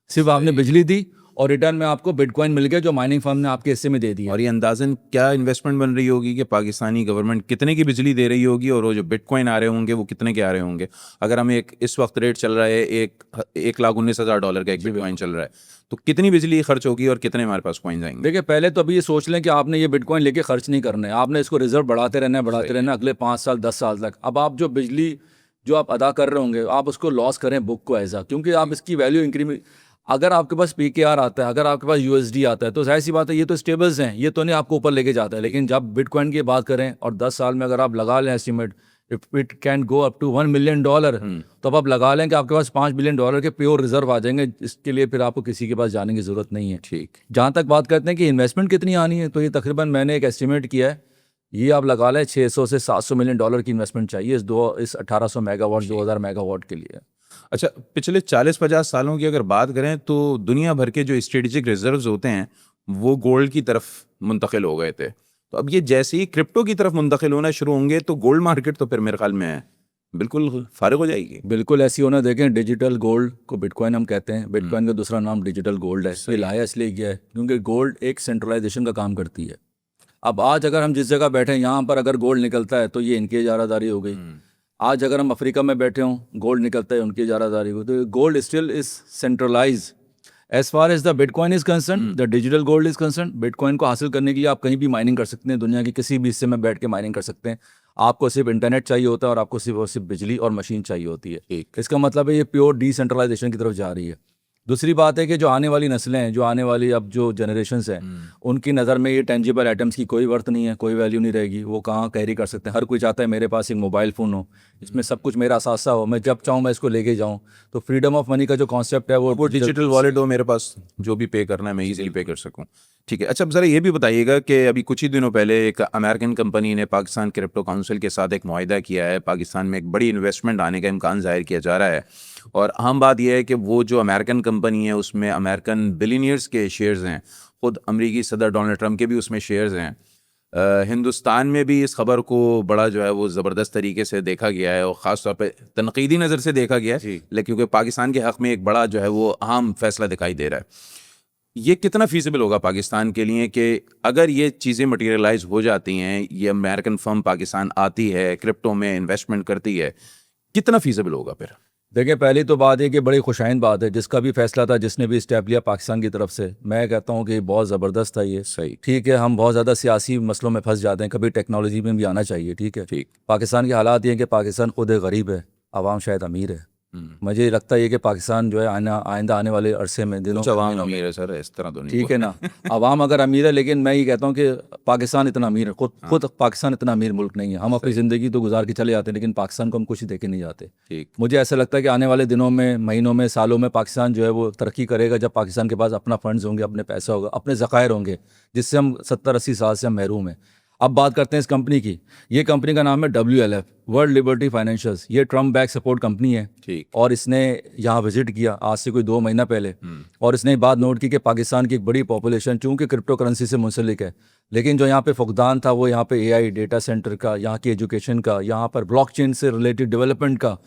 सिर्फ आपने बिजली दी और रिटर्न में आपको बिटकॉइन मिल गया जो माइनिंग फर्म ने आपके हिस्से में दे दिया। और ये अंदाजन क्या इन्वेस्टमेंट बन रही होगी कि पाकिस्तानी गवर्नमेंट कितने की बिजली दे रही होगी और वो जो बिटकॉइन आ रहे होंगे वो कितने के आ रहे होंगे। अगर हम इस वक्त रेट चल रहा है $1,19,000 का एक बिटकॉइन चल रहा है, तो कितनी बिजली खर्च होगी और कितने हमारे पास कॉइन आएंगे। देखिए पहले तो अभी ये सोच लें कि आपने ये बिटकॉइन लेके खर्च नहीं करना है, आपने इसको रिजर्व बढ़ाते रहना है अगले 5 साल 10 साल तक। अब आप जो बिजली जो आप अदा कर रहे होंगे आप उसको लॉस करें बुक को ऐसा, क्योंकि आप इसकी वैल्यू इंक्रीमेंट, अगर आपके पास PKR आता है, अगर आपके पास USD आता है, तो जाहिर सी बात है ये तो स्टेबल्स हैं, ये तो नहीं आपको ऊपर लेके जाता है। लेकिन जब बिटकॉइन की बात करें और 10 साल में अगर आप लगा लें estimate, if it can go up to $1 million, तो अब आप लगा लें कि आपके पास $5 बिलियन के प्योर रिजर्व आ जाएंगे। इसके लिए फिर आपको किसी के पास जाने की जरूरत नहीं है। ठीक। जहाँ तक बात करते हैं कि इन्वेस्टमेंट कितनी आनी है, तो ये तकरीबन मैंने एक एस्टिमेट किया है, ये आप लगा लें $600 से $700 मिलियन की इन्वेस्टमेंट चाहिए इस 1800 मेगावाट 2000 मेगावाट के लिए। अच्छा, पिछले 40-50 सालों की अगर बात करें तो दुनिया भर के जो स्ट्रेटेजिक रिजर्व्स होते हैं वो गोल्ड की तरफ मुंतकिल हो गए थे। तो अब ये जैसे ही क्रिप्टो की तरफ मुंतकिल होना शुरू होंगे तो गोल्ड मार्केट तो फिर मेरे ख्याल में बिल्कुल फारिग हो जाएगी। बिल्कुल ऐसी होना। देखें डिजिटल गोल्ड को बिटकॉइन हम कहते हैं, बिटकॉइन का दूसरा नाम डिजिटल गोल्ड है। ये लाया इसलिए गया है क्योंकि गोल्ड एक सेंट्रलाइजेशन का काम करती है। अब आज अगर हम जिस जगह बैठे हैं यहाँ पर अगर गोल्ड निकलता है तो ये इनकी इजारादारी हो गई। आज अगर हम अफ्रीका में बैठे हों गोल्ड निकलता है उनकी इजारादारी हो, तो gold still is centralise as far as the bitcoin is concern, the digital gold is concern. Bitcoin को हासिल करने के लिए आप कहीं भी माइनिंग कर सकते हैं, दुनिया के किसी भी हिस्से में बैठ के माइनिंग कर सकते हैं। आपको सिर्फ इंटरनेट चाहिए होता है और आपको सिर्फ और सिर्फ बिजली और मशीन चाहिए होती है। इसका मतलब है ये प्योर डिसेंट्रलाइजेशन की तरफ जा रही है। दूसरी बात है कि जो आने वाली नस्लें हैं, जो आने वाली अब जो जनरेशन्स हैं, उनकी नज़र में ये टेंजिबल आइटम्स की कोई वर्थ नहीं है, कोई वैल्यू नहीं रहेगी। वो कहाँ कैरी कर सकते हैं। हर कोई चाहता है मेरे पास एक मोबाइल फ़ोन हो, इसमें सब कुछ मेरा सासा हो, मैं जब चाहूँ मैं इसको लेके जाऊँ। तो फ्रीडम ऑफ मनी का जो कॉन्सेप्ट है वो डिजिटल वॉलेट हो मेरे पास, जो भी पे करना है मैं इजीली पे कर सकूं। ठीक है। अच्छा, अब ज़रा ये भी बताइएगा कि अभी कुछ ही दिनों पहले एक अमेरिकन कंपनी ने पाकिस्तान क्रिप्टो काउंसिल के साथ एक मुआहिदा किया है। पाकिस्तान में एक बड़ी इन्वेस्टमेंट आने का इम्कान जाहिर किया जा रहा है। और अहम बात यह है कि वो जो अमेरिकन कंपनी है उसमें अमेरिकन बिलियनियर्स के शेयर्स हैं, ख़ुद अमेरिकी सदर डोनाल्ड ट्रंप के भी उसमें शेयर्स हैं। हिंदुस्तान में भी इस खबर को बड़ा जो है वो ज़बरदस्त तरीके से देखा गया है और ख़ास तौर पे तनकीदी नज़र से देखा गया है, लेकिन क्योंकि पाकिस्तान के हक़ में एक बड़ा जो है वो अहम फैसला दिखाई दे रहा है। ये कितना फीसिबल होगा पाकिस्तान के लिए कि अगर ये चीज़ें मटीरियलाइज हो जाती हैं, ये अमेरिकन फर्म पाकिस्तान आती है, क्रिप्टो में इन्वेस्टमेंट करती है, कितना फीसिबल होगा फिर? देखिए पहली तो बात है कि बड़ी खुशाइन बात है, जिसका भी फैसला था, जिसने भी स्टेप लिया पाकिस्तान की तरफ से, मैं कहता हूँ कि बहुत ज़बरदस्त था ये। सही। ठीक है, हम बहुत ज़्यादा सियासी मसलों में फंस जाते हैं, कभी टेक्नोलॉजी में भी आना चाहिए। ठीक है, ठीक। पाकिस्तान के हालात ये हैं कि पाकिस्तान खुद गरीब है, आवाम शायद अमीर है। मुझे लगता है कि पाकिस्तान जो है आइंदा आने वाले अरसे में दिनों अवाम अमीर है सर, इस तरह तो नहीं। ठीक है ना, अवाम अगर अमीर है, लेकिन मैं ये कहता हूँ कि पाकिस्तान इतना अमीर है, खुद पाकिस्तान इतना अमीर मुल्क नहीं है। हम अपनी ज़िंदगी तो गुजार के चले जाते हैं, लेकिन पाकिस्तान को हम कुछ देखे नहीं जाते। ठीक। मुझे ऐसा लगता है कि आने वाले दिनों में, महीनों में, सालों में पाकिस्तान जो है वो तरक्की करेगा जब पाकिस्तान के पास अपना फंड्स होंगे, अपने पैसा होगा, अपने ज़खायर होंगे, जिससे हम 70-80 साल से हम महरूम हैं। अब बात करते हैं इस कंपनी की। ये कंपनी का नाम है WLF, वर्ल्ड लिबर्टी फाइनेंशियल्स। ये ट्रम्प बैक सपोर्ट कंपनी है। ठीक। और इसने यहाँ विजिट किया आज से कोई 2 महीना पहले, और इसने बात नोट की कि पाकिस्तान की एक बड़ी पॉपुलेशन चूँकि क्रिप्टो करेंसी से मुंसलिक है, लेकिन जो यहाँ पे फुकदान था वो यहाँ पे AI डेटा सेंटर का, यहाँ की एजुकेशन का, यहाँ पर ब्लॉकचेन से रिलेटेड डेवलपमेंट का।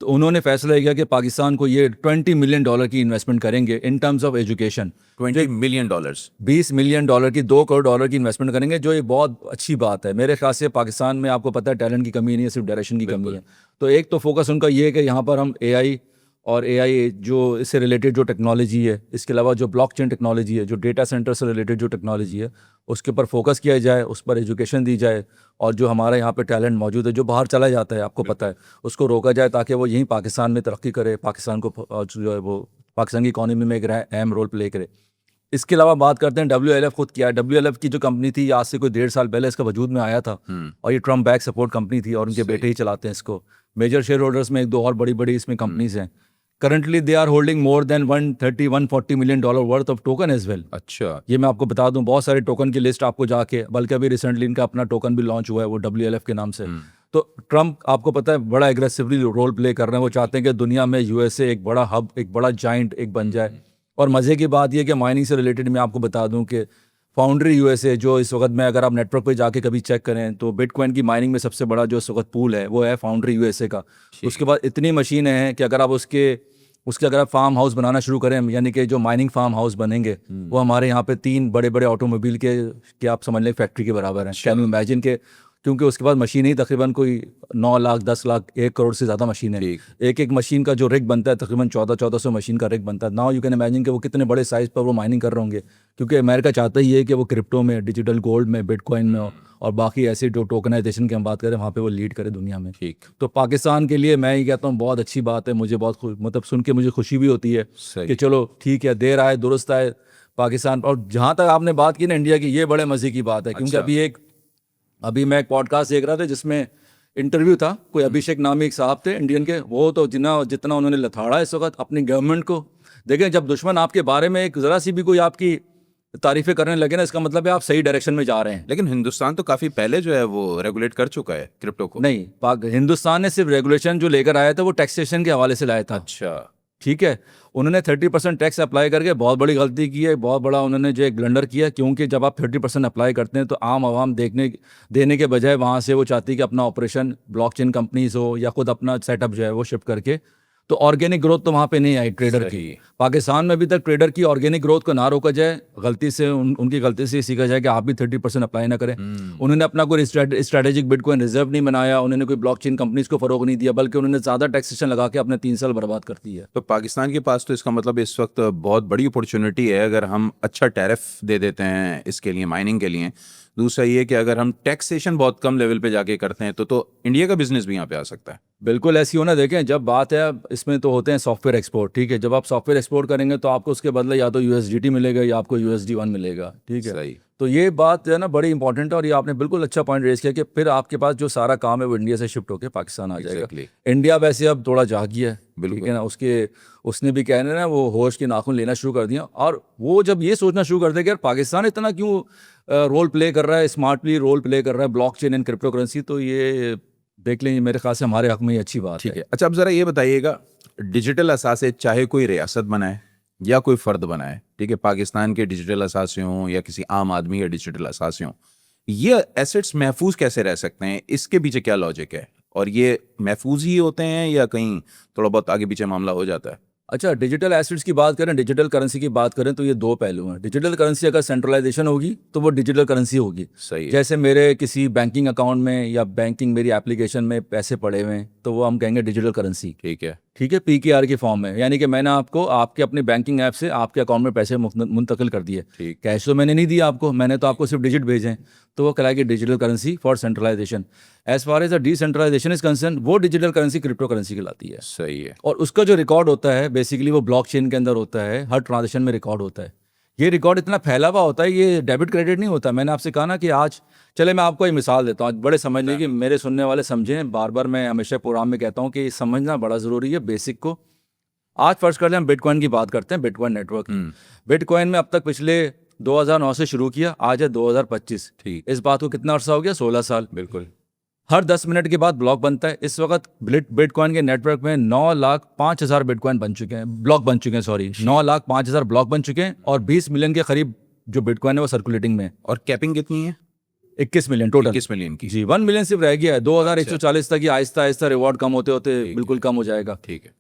तो उन्होंने फैसला किया कि पाकिस्तान को ये $20 मिलियन की इन्वेस्टमेंट करेंगे in terms of education. $20 million, $20 million की, $2 करोड़ की इन्वेस्टमेंट करेंगे, जो एक बहुत अच्छी बात है। मेरे ख्याल से पाकिस्तान में आपको पता है टैलेंट की कमी नहीं है, सिर्फ डायरेक्शन की कमी है। तो एक तो फोकस उनका ये है कि यहाँ पर हम AI और AI जो इससे रिलेटेड जो टेक्नोलॉजी है, इसके अलावा जो ब्लॉकचेन टेक्नोलॉजी है, जो डेटा सेंटर से रिलेटेड जो टेक्नोलॉजी है, उसके ऊपर फोकस किया जाए, उस पर एजुकेशन दी जाए, और जो हमारे यहाँ पे टैलेंट मौजूद है जो बाहर चला जाता है, आपको पता है, उसको रोका जाए ताकि वो यहीं पाकिस्तान में तरक्की करे, पाकिस्तान को जो है वो पाकिस्तान की इकॉनमी में एक अहम रोल प्ले करे। इसके अलावा बात करते हैं WLF खुद क्या है। WLF की जो कंपनी थी आज से कोई 1.5 साल पहले इसका वजूद में आया था, और ये ट्रम्प बैक सपोर्ट कंपनी थी और उनके बेटे ही चलाते हैं इसको। मेजर शेयर होल्डर्स में 1-2 और बड़ी इसमें कंपनीज हैं। Currently they are holding more than 130-140 million dollar worth of token as well. अच्छा, ये मैं आपको बता दूं, बहुत सारे टोकन की लिस्ट आपको जाके, बल्कि अभी रिसेंटली इनका अपना टोकन भी लॉन्च हुआ है वो WLF के नाम से। तो ट्रम्प आपको पता है बड़ा एग्रेसिवली रोल प्ले कर रहे हैं। वो चाहते हैं कि दुनिया में USA एक बड़ा हब, एक बड़ा जाइंट एक बन जाए। और मज़े की बात ये कि माइनिंग से रिलेटेड मैं आपको बता दूं कि फाउंड्री USA जो इस वक्त में, अगर आप नेटवर्क पे जाके कभी चेक करें तो बिटकॉइन की माइनिंग में सबसे बड़ा जो इस वक्त पूल है वो है फाउंड्री USA का। उसके बाद इतनी मशीनें हैं कि अगर आप उसके अगर आप फार्म हाउस बनाना शुरू करें, यानी कि जो माइनिंग फार्म हाउस बनेंगे वो हमारे यहाँ पे 3 बड़े बड़े ऑटोमोबाइल के आप समझ लें फैक्ट्री के बराबर हैं। कैन यू इमेजिन के, क्योंकि उसके बाद मशीन ही तकरीबन कोई 9 लाख 10 लाख 1 करोड़ से ज़्यादा मशीन है। एक मशीन का जो रिग बनता है तकरीबन 1400 मशीन का रिग बनता है। नाउ यू कैन इमेजिन कि वो कितने बड़े साइज़ पर वो माइनिंग कर रहे होंगे, क्योंकि अमेरिका चाहता ही है कि वो क्रिप्टो में, डिजिटल गोल्ड में, बिटकॉइन में और बाकी ऐसे जो टोकनाइजेशन की हम बात करें वहाँ पे वो लीड करे दुनिया में। ठीक। तो पाकिस्तान के लिए मैं ये कहता हूँ बहुत अच्छी बात है। मुझे बहुत मतलब सुन के मुझे खुशी भी होती है कि चलो ठीक है, देर आए दुरुस्त आए पाकिस्तान। और जहाँ तक आपने बात की ना इंडिया की, ये बड़े मज़े की बात है, क्योंकि अभी मैं एक पॉडकास्ट देख रहा था जिसमें इंटरव्यू था, कोई अभिषेक नामी एक साहब थे इंडियन के। वो तो जितना उन्होंने लथाड़ा इस वक्त अपनी गवर्नमेंट को। देखें, जब दुश्मन आपके बारे में एक ज़रा सी भी कोई आपकी तारीफें करने लगे ना, इसका मतलब है आप सही डायरेक्शन में जा रहे हैं। लेकिन हिंदुस्तान तो काफी पहले जो है वो रेगुलेट कर चुका है क्रिप्टो को। नहीं, हिंदुस्तान ने सिर्फ रेगुलेशन जो लेकर आया था वो टैक्सेशन के हवाले से लाया था। अच्छा, ठीक है। उन्होंने 30% टैक्स अप्लाई करके बहुत बड़ी गलती की है, बहुत बड़ा उन्होंने जो एक ब्लंडर किया। क्योंकि जब आप 30% अप्लाई करते हैं तो आम आवाम देने के बजाय वहाँ से वो चाहती है कि अपना ऑपरेशन ब्लॉकचेन कंपनीज हो या खुद अपना सेटअप जो है वो शिफ्ट करके, तो ऑर्गेनिक ग्रोथ तो वहाँ पे नहीं आई ट्रेडर की। पाकिस्तान में अभी तक ट्रेडर की ऑर्गेनिक ग्रोथ को ना रोका जाए, गलती से उनकी गलती से सीखा जाए कि आप भी 30% अप्लाई ना करें। उन्होंने अपना कोई स्ट्रेटेजिक बिटकॉइन रिजर्व नहीं बनाया, उन्होंने कोई ब्लॉकचेन कंपनीज को फरोग नहीं दिया, बल्कि उन्होंने ज़्यादा टैक्सेशन लगा के अपने 3 साल बर्बाद कर दी है। तो पाकिस्तान के पास तो इसका मतलब इस वक्त बहुत बड़ी अपॉर्चुनिटी है अगर हम अच्छा टैरिफ दे देते हैं इसके लिए, माइनिंग के लिए। दूसरा ये कि अगर हम टैक्सेशन बहुत कम लेवल पे जाके करते हैं तो इंडिया का बिजनेस भी यहाँ पे आ सकता है। बिल्कुल ऐसी होना। देखें, जब बात है इसमें तो होते हैं सॉफ्टवेयर एक्सपोर्ट, ठीक है। जब आप सॉफ्टवेयर एक्सपोर्ट करेंगे तो आपको उसके बदले या तो USDT मिलेगा या आपको USD1 मिलेगा, ठीक है। सही। तो ये बात जो है ना बड़ी इंपॉर्टेंट है, और ये आपने बिल्कुल अच्छा पॉइंट रेज किया कि फिर आपके पास जो सारा काम है वो इंडिया से शिफ्ट होकर पाकिस्तान आ जाएगा। इंडिया वैसे अब थोड़ा जागी है, ठीक है ना। उसने भी कहना ना वो होश के नाखून लेना शुरू कर दिया, और वो जब ये सोचना शुरू कर देगा यार पाकिस्तान इतना क्यों रोल प्ले कर रहा है, स्मार्टली रोल प्ले कर रहा है ब्लॉकचेन एंड क्रिप्टो करेंसी, तो ये देख लें, मेरे ख्याल से हमारे हक में ये अच्छी बात है। ठीक है। अच्छा, अब ज़रा ये बताइएगा, डिजिटल असासे चाहे कोई रियासत बनाए या कोई फ़र्द बनाए, ठीक है, पाकिस्तान के डिजिटल असासे हों या किसी आम आदमी के डिजिटल असासे हों, ये एसेट्स महफूज कैसे रह सकते हैं? इसके पीछे क्या लॉजिक है? और ये महफूज ही होते हैं या कहीं थोड़ा बहुत आगे पीछे मामला हो जाता है? अच्छा, डिजिटल एसेट्स की बात करें, डिजिटल करेंसी की बात करें तो ये 2 पहलू हैं। डिजिटल करेंसी अगर सेंट्रलाइजेशन होगी तो वो डिजिटल करेंसी होगी। सही है। जैसे मेरे किसी बैंकिंग अकाउंट में या बैंकिंग मेरी एप्लीकेशन में पैसे पड़े हुए हैं तो वो हम कहेंगे डिजिटल करेंसी। ठीक है। ठीक है, PKR की फॉर्म में, यानी कि मैंने आपको आपके अपने बैंकिंग ऐप से आपके अकाउंट में पैसे मुंतकिल कर दिए। कैश तो मैंने नहीं दिया आपको, मैंने तो आपको सिर्फ डिजिट भेजे, तो वो कहलाएगी digital currency for centralization. As far as the decentralization is concern, वो डिजिटल करेंसी क्रिप्टो करेंसी कहलाती है। सही है। और उसका जो रिकॉर्ड होता है बेसिकली वो ब्लॉकचेन के अंदर होता है, हर ट्रांजेक्शन में रिकॉर्ड होता है। ये रिकॉर्ड इतना फैला हुआ होता है, ये डेबिट क्रेडिट नहीं होता। मैंने आपसे कहा ना कि आज चले मैं आपको एक मिसाल देता हूँ, बड़े समझने की, मेरे सुनने वाले समझें। बार बार मैं हमेशा प्रोग्राम में कहता हूँ कि समझना बड़ा ज़रूरी है बेसिक को। आज फर्स्ट कर लें हम बिटकॉइन की बात करते हैं, बिटकॉइन नेटवर्क। बिटकॉइन में अब तक पिछले 2009 से शुरू किया, आज है 2025। ठीक। इस बात को कितना अर्सा हो गया? 16 साल। बिल्कुल। हर 10 मिनट के बाद ब्लॉक बनता है। इस वक्त बिटकॉइन के नेटवर्क में 9,05,000 बिटकॉइन बन चुके हैं, ब्लॉक बन चुके हैं, सॉरी 9,05,000 ब्लॉक बन चुके हैं, और 20 मिलियन के करीब जो बिटकॉइन है वो सर्कुलेटिंग में। और कैपिंग कितनी है? 21 मिलियन टोटल। 21 मिलियन की जी, 1 मिलियन सिर्फ रह गया है। 2140 तक ही आहिस्ता आहिस्ता रिवॉर्ड कम होते होते बिल्कुल कम हो जाएगा। ठीक है।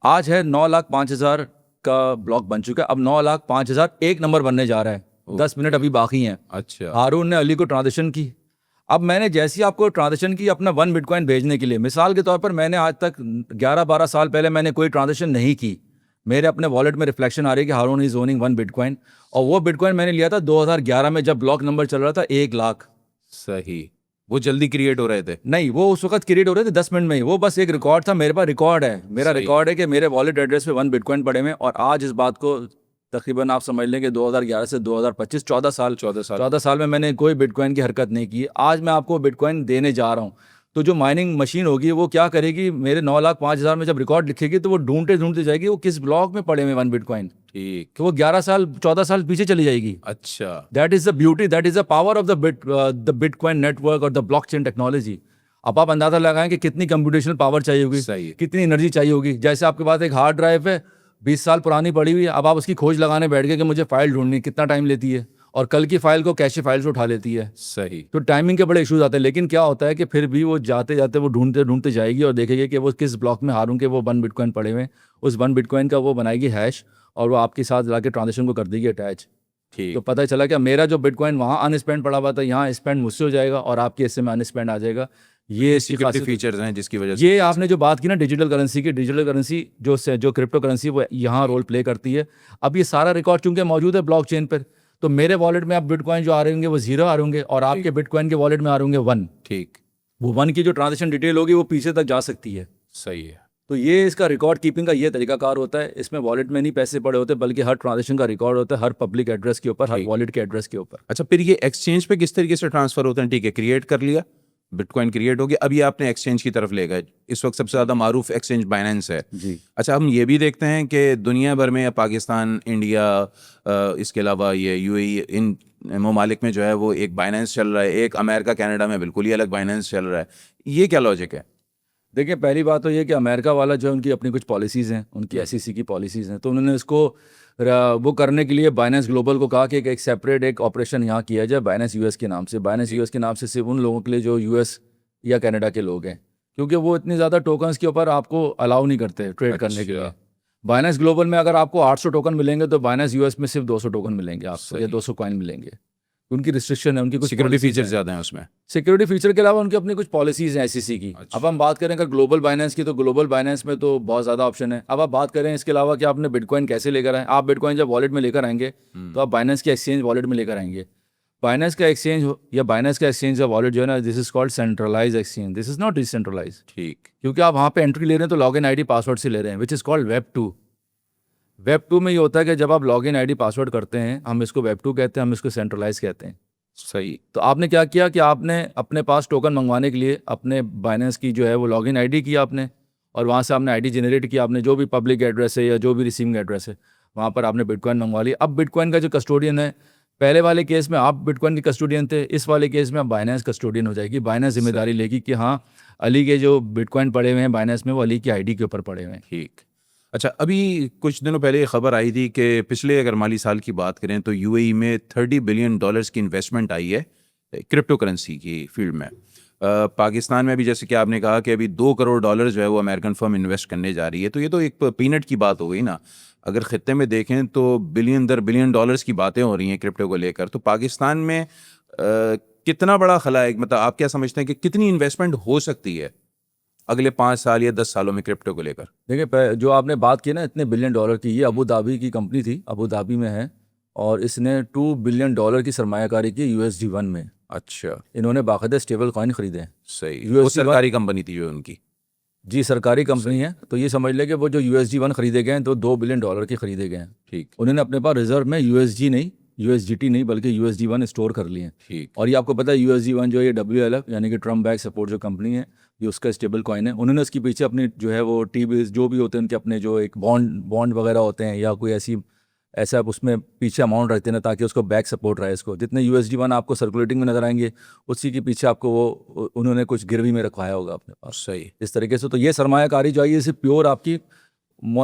आज है 9,05,000 का ब्लॉक बन चुका है। अब 9,05,000 एक नंबर बनने जा रहा है। 10 मिनट अभी बाकी हैं। अच्छा। हारून ने अली को ट्रांजेक्शन की। अब मैंने जैसी आपको ट्रांजेक्शन की अपना 1 बिटकॉइन भेजने के लिए, मिसाल के तौर पर मैंने आज तक 11-12 साल पहले मैंने कोई ट्रांजेक्शन नहीं की, मेरे अपने वॉलेट में रिफ्लेक्शन आ रही है कि हारून इज ओनिंग 1 बिटकॉइन, और वो बिटकॉइन मैंने लिया था 2011 में जब ब्लॉक नंबर चल रहा था 1 लाख। सही। वो जल्दी क्रिएट हो रहे थे? नहीं, वो उस वक्त क्रिएट हो रहे थे 10 मिनट में ही। वो बस एक रिकॉर्ड था, मेरे पास रिकॉर्ड है, मेरा रिकॉर्ड है कि मेरे वॉलेट एड्रेस पे 1 बिटकॉइन पड़े हुए हैं। और आज इस बात को तकरीबन आप समझ लें कि 2011 से 2025 14 साल में मैंने कोई बिटकॉइन की हरकत नहीं की। आज मैं आपको बिटकॉइन देने जा रहा हूँ। तो जो माइनिंग मशीन होगी वो क्या करेगी, मेरे 9,05,000 में जब रिकॉर्ड लिखेगी तो वो ढूंढते ढूंढते जाएगी वो किस ब्लॉक में पड़े हुए 1 बिटकॉइन, ठीक। तो वो 11 साल 14 साल पीछे चली जाएगी। अच्छा, that is the beauty, that is the power of the bitcoin network और द ब्लॉकचेन टेक्नोलॉजी। अब आप अंदाजा लगाएं कि कितनी कंप्यूटेशनल पावर चाहिए होगी, सही है। कितनी एनर्जी चाहिए होगी। जैसे आपके पास एक हार्ड ड्राइव है 20 साल पुरानी पड़ी हुई है, अब आप उसकी खोज लगाने बैठ गए कि मुझे फाइल ढूंढनी, कितना टाइम लेती है, और कल की फाइल को कैशे फाइल से उठा लेती है। सही। तो टाइमिंग के बड़े इश्यूज आते हैं, लेकिन क्या होता है कि फिर भी वो जाते जाते वो ढूंढते ढूंढते जाएगी और देखेगी कि वो किस ब्लॉक में हारूं के वो 1 बिटकॉइन पड़े हुए हैं। उस 1 बिटकॉइन का वो बनाएगी हैश और वो आपके साथ लाके ट्रांजेक्शन को कर देगी अटैच। ठीक। तो पता चला कि मेरा जो बिटकॉइन वहाँ अनस्पेंड पड़ा हुआ था, यहाँ स्पेंड मुझसे हो जाएगा और आपके हिस्से में अनस्पेंड आ जाएगा। ये इसकी सिक्योरिटी खासियत। फीचर्स हैं जिसकी वजह से ये आपने जो बात की ना डिजिटल करेंसी की, डिजिटल करेंसी जो क्रिप्टो करेंसी वो यहाँ रोल प्ले करती है। अब ये सारा रिकॉर्ड चूंकि मौजूद है ब्लॉकचेन पर, तो मेरे वॉलेट में आप बिटकॉइन जो आ रहे होंगे वो 0 आ रहे होंगे और आपके बिटकॉइन के वॉलेट में आ रहे होंगे 1। ठीक। वो 1 की जो ट्रांजेक्शन डिटेल होगी वो पीछे तक जा सकती है। सही है। तो ये इसका रिकॉर्ड कीपिंग का ये तरीकाकार होता है। इसमें वॉलेट में नहीं पैसे पड़े होते, बल्कि हर ट्रांजेक्शन का रिकॉर्ड होता है, हर पब्लिक एड्रेस के ऊपर, हर ठीक। वॉलेट के एड्रेस के ऊपर। अच्छा, फिर ये एक्सचेंज पे किस तरीके से ट्रांसफर होते हैं? ठीक है, क्रिएट कर लिया, बिटकॉइन क्रिएट हो गया, अभी आपने एक्सचेंज की तरफ ले गए। इस वक्त सबसे ज़्यादा मारूफ एक्सचेंज बाइनेंस है जी। अच्छा, हम ये भी देखते हैं कि दुनिया भर में पाकिस्तान, इंडिया, इसके अलावा ये यूएई, इन ममालिक में जो है वो एक बाइनेंस चल रहा है, एक अमेरिका कनाडा में बिल्कुल ही अलग बाइनेंस चल रहा है। ये क्या लॉजिक है? देखिए, पहली बात तो ये कि अमेरिका वाला जो है उनकी अपनी कुछ पॉलिसीज़ हैं, उनकी SEC की पॉलिसीज़ हैं, तो उन्होंने इसको वो करने के लिए बाइनेंस ग्लोबल को कहा कि एक सेपरेट एक ऑपरेशन यहाँ किया जाए बाइनेंस US के नाम से। बाइनेंस US के नाम से सिर्फ उन लोगों के लिए जो US या कनाडा के लोग हैं, क्योंकि वो इतनी ज़्यादा टोकन्स के ऊपर आपको अलाउ नहीं करते ट्रेड करने के लिए। बाइनेंस ग्लोबल में अगर आपको 800 टोकन मिलेंगे तो बाइनेंस US में सिर्फ 200 टोकन मिलेंगे आपको, या 200 कॉइन मिलेंगे। उनकी रिस्ट्रिक्शन है, उनकी कुछ सिक्योरिटी policies फीचर हैं। ज़्यादा हैं उसमें। सिक्योरिटी फीचर के अलावा उनकी अपनी कुछ पॉलिसीज़ हैं SEC की। अच्छा। अब हम बात करें अगर ग्लोबल बाइनेंस की, तो ग्लोबल बाइनेंस में तो बहुत ज़्यादा ऑप्शन है। अब आप बात करें इसके अलावा कि आपने बिटकॉइन कैसे लेकर आए। आप बिटकॉइन जब वॉलेट में लेकर आएंगे तो आप बाइनेंस के एक्सचेंज वॉलेट में लेकर आएंगे। बाइनेंस का एक्सचेंज या बाइनेंस का एक्सचेंज या वॉलेट जो है ना, this is called centralise exchange, this is not decentralise. ठीक। क्योंकि आप वहाँ पे एंट्री ले रहे हैं तो लॉगिन ID पासवर्ड से ले रहे हैं, which is called web 2। Web 2 में ये होता है कि जब आप लॉगिन ID पासवर्ड करते हैं, हम इसको वेब 2 कहते हैं, हम इसको सेंट्रलाइज कहते हैं। सही। तो आपने क्या किया कि आपने अपने पास टोकन मंगवाने के लिए अपने बाइनेंस की जो है वो लॉगिन ID किया आपने, और वहाँ से आपने ID जनरेट किया, आपने जो भी पब्लिक एड्रेस है या जो भी रिसीविंग एड्रेस है वहाँ पर आपने बिटकॉइन मंगवा लिया। अब बिटकॉइन का जो कस्टोडियन है, पहले वाले केस में आप बिटकॉइन के कस्टोडियन थे, इस वाले केस में आप बाइनेंस कस्टोडियन हो जाएगी। बाइनेंस जिम्मेदारी लेगी कि हाँ, अली के जो बिटकॉइन पड़े हुए हैं बाइनेंस में, वो अली की ID के ऊपर पड़े हुए हैं। ठीक। अच्छा, अभी कुछ दिनों पहले ये खबर आई थी कि पिछले अगर माली साल की बात करें तो यूएई में $30 बिलियन की इन्वेस्टमेंट आई है क्रिप्टो करेंसी की फील्ड में। पाकिस्तान में भी जैसे कि आपने कहा कि अभी $2 करोड़ जो है वो अमेरिकन फर्म इन्वेस्ट करने जा रही है, तो ये तो एक पीनट की बात हो गई ना। अगर खित्ते में देखें तो बिलियन दर बिलियन डॉलर्स की बातें हो रही हैं क्रिप्टो को लेकर। तो पाकिस्तान में कितना बड़ा खला है, मतलब आप क्या समझते हैं कि कितनी इन्वेस्टमेंट हो सकती है अगले 5 साल या 10 सालों में क्रिप्टो को लेकर? देखिए, जो आपने बात की ना इतने बिलियन डॉलर की, ये अबू धाबी की कंपनी थी, अबू धाबी में है, और इसने $2 बिलियन की सरमायाकारी की USD1 में। अच्छा। इन्होंने बाकायदा स्टेबल कॉइन खरीदे हैं। सही। वो सरकारी कंपनी थी जो उनकी। जी, सरकारी कंपनी है, तो ये समझ ले कि वो जो USD1 खरीदे गए हैं तो $2 बिलियन के खरीदे गए हैं। ठीक। उन्होंने अपने पास रिजर्व में USDT नहीं बल्कि USD1 स्टोर कर लिए हैं। ठीक। और ये आपको पता है USD1 जो ये WLF यानी कि ट्रम्प बैक सपोर्ट जो कंपनी है, ये उसका स्टेबल कॉइन है। उन्होंने उसके पीछे अपनी जो है वो T-bills जो भी होते हैं उनके अपने जो एक बॉन्ड वगैरह होते हैं या कोई ऐसा उसमें पीछे अमाउंट रखते हैं ना, ताकि उसको बैक सपोर्ट रहे। इसको जितने USD1 आपको सर्कुलेटिंग में नजर आएंगे, उसी के पीछे आपको वो उन्होंने कुछ गिरवी में रखवाया होगा अपने पास। सही। इस तरीके से तो ये सरमायाकारी जो आई है सिर्फ प्योर आपकी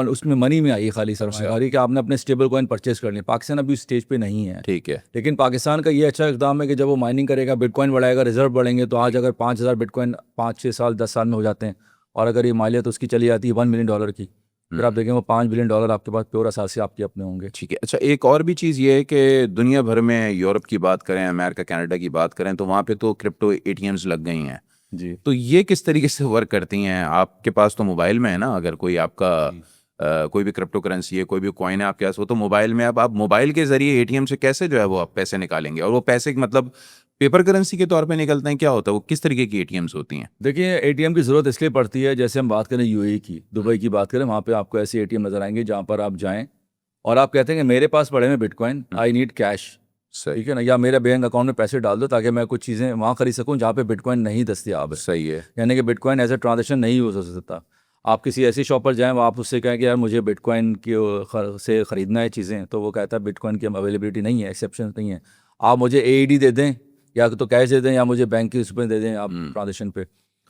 उसमें मनी में आई है, खाली सरमायाकारी कि आपने अपने स्टेबल कॉइन परचेज कर लिए। पाकिस्तान अभी स्टेज पे नहीं है। ठीक है। लेकिन पाकिस्तान का ये अच्छा इकदाम है कि जब वो माइनिंग करेगा, बिटकॉइन बढ़ाएगा, रिजर्व बढ़ेंगे, तो आज अगर 5,000 बिटकॉइन 5-6 साल 10 साल में हो जाते हैं, और अगर ये मालियत उसकी चली जाती है $1 मिलियन की, फिर आप देखें वो $5 बिलियन आपके पास प्योर असासी आपके अपने होंगे। ठीक है। अच्छा, एक और भी चीज़ ये है कि दुनिया भर में, यूरोप की बात करें, अमेरिका कनाडा की बात करें, तो वहाँ पे तो क्रिप्टो ATMs लग गई हैं जी। तो ये किस तरीके से वर्क करती हैं? आपके पास तो मोबाइल में है ना, अगर कोई आपका कोई भी क्रिप्टो करेंसी है, कोई भी कॉइन है आपके पास, वो तो मोबाइल में, आप मोबाइल के जरिए ATM से कैसे जो है वो आप पैसे निकालेंगे? और वो पैसे मतलब पेपर करेंसी के तौर पे निकलते हैं, क्या होता है वो, किस तरीके की ATMs होती हैं? देखिए, ATM की ज़रूरत इसलिए पड़ती है, जैसे हम बात करें UAE की, दुबई की बात करें, वहाँ पे आपको ऐसे ATM नज़र आएंगे जहाँ पर आप जाएं और आप कहते हैं कि मेरे पास पड़े हैं बिटकॉइन, आई नीड कैश, सही ठीक है ना, या मेरे बैंक अकाउंट में पैसे डाल दो ताकि मैं कुछ चीज़ें वहाँ खरीद सकूँ जहाँ पे बिटकॉइन नहीं दस्तियाब है। सही है। यानी कि बिटकॉइन एज ए ट्रांजेक्शन नहीं यूज़ हो सकता। आप किसी ऐसी शॉप पर जाएँ, आप उससे कहें कि यार मुझे बिटकॉइन की से ख़रीदना है चीज़ें, तो वो कहता है बिटकॉइन की अवेलेबिलिटी नहीं है, एक्सेप्शन नहीं है। आप मुझे AED दे दें, या तो कैश दे दें, या मुझे बैंक की उसमें दे दें आप ट्रांजेक्शन पे।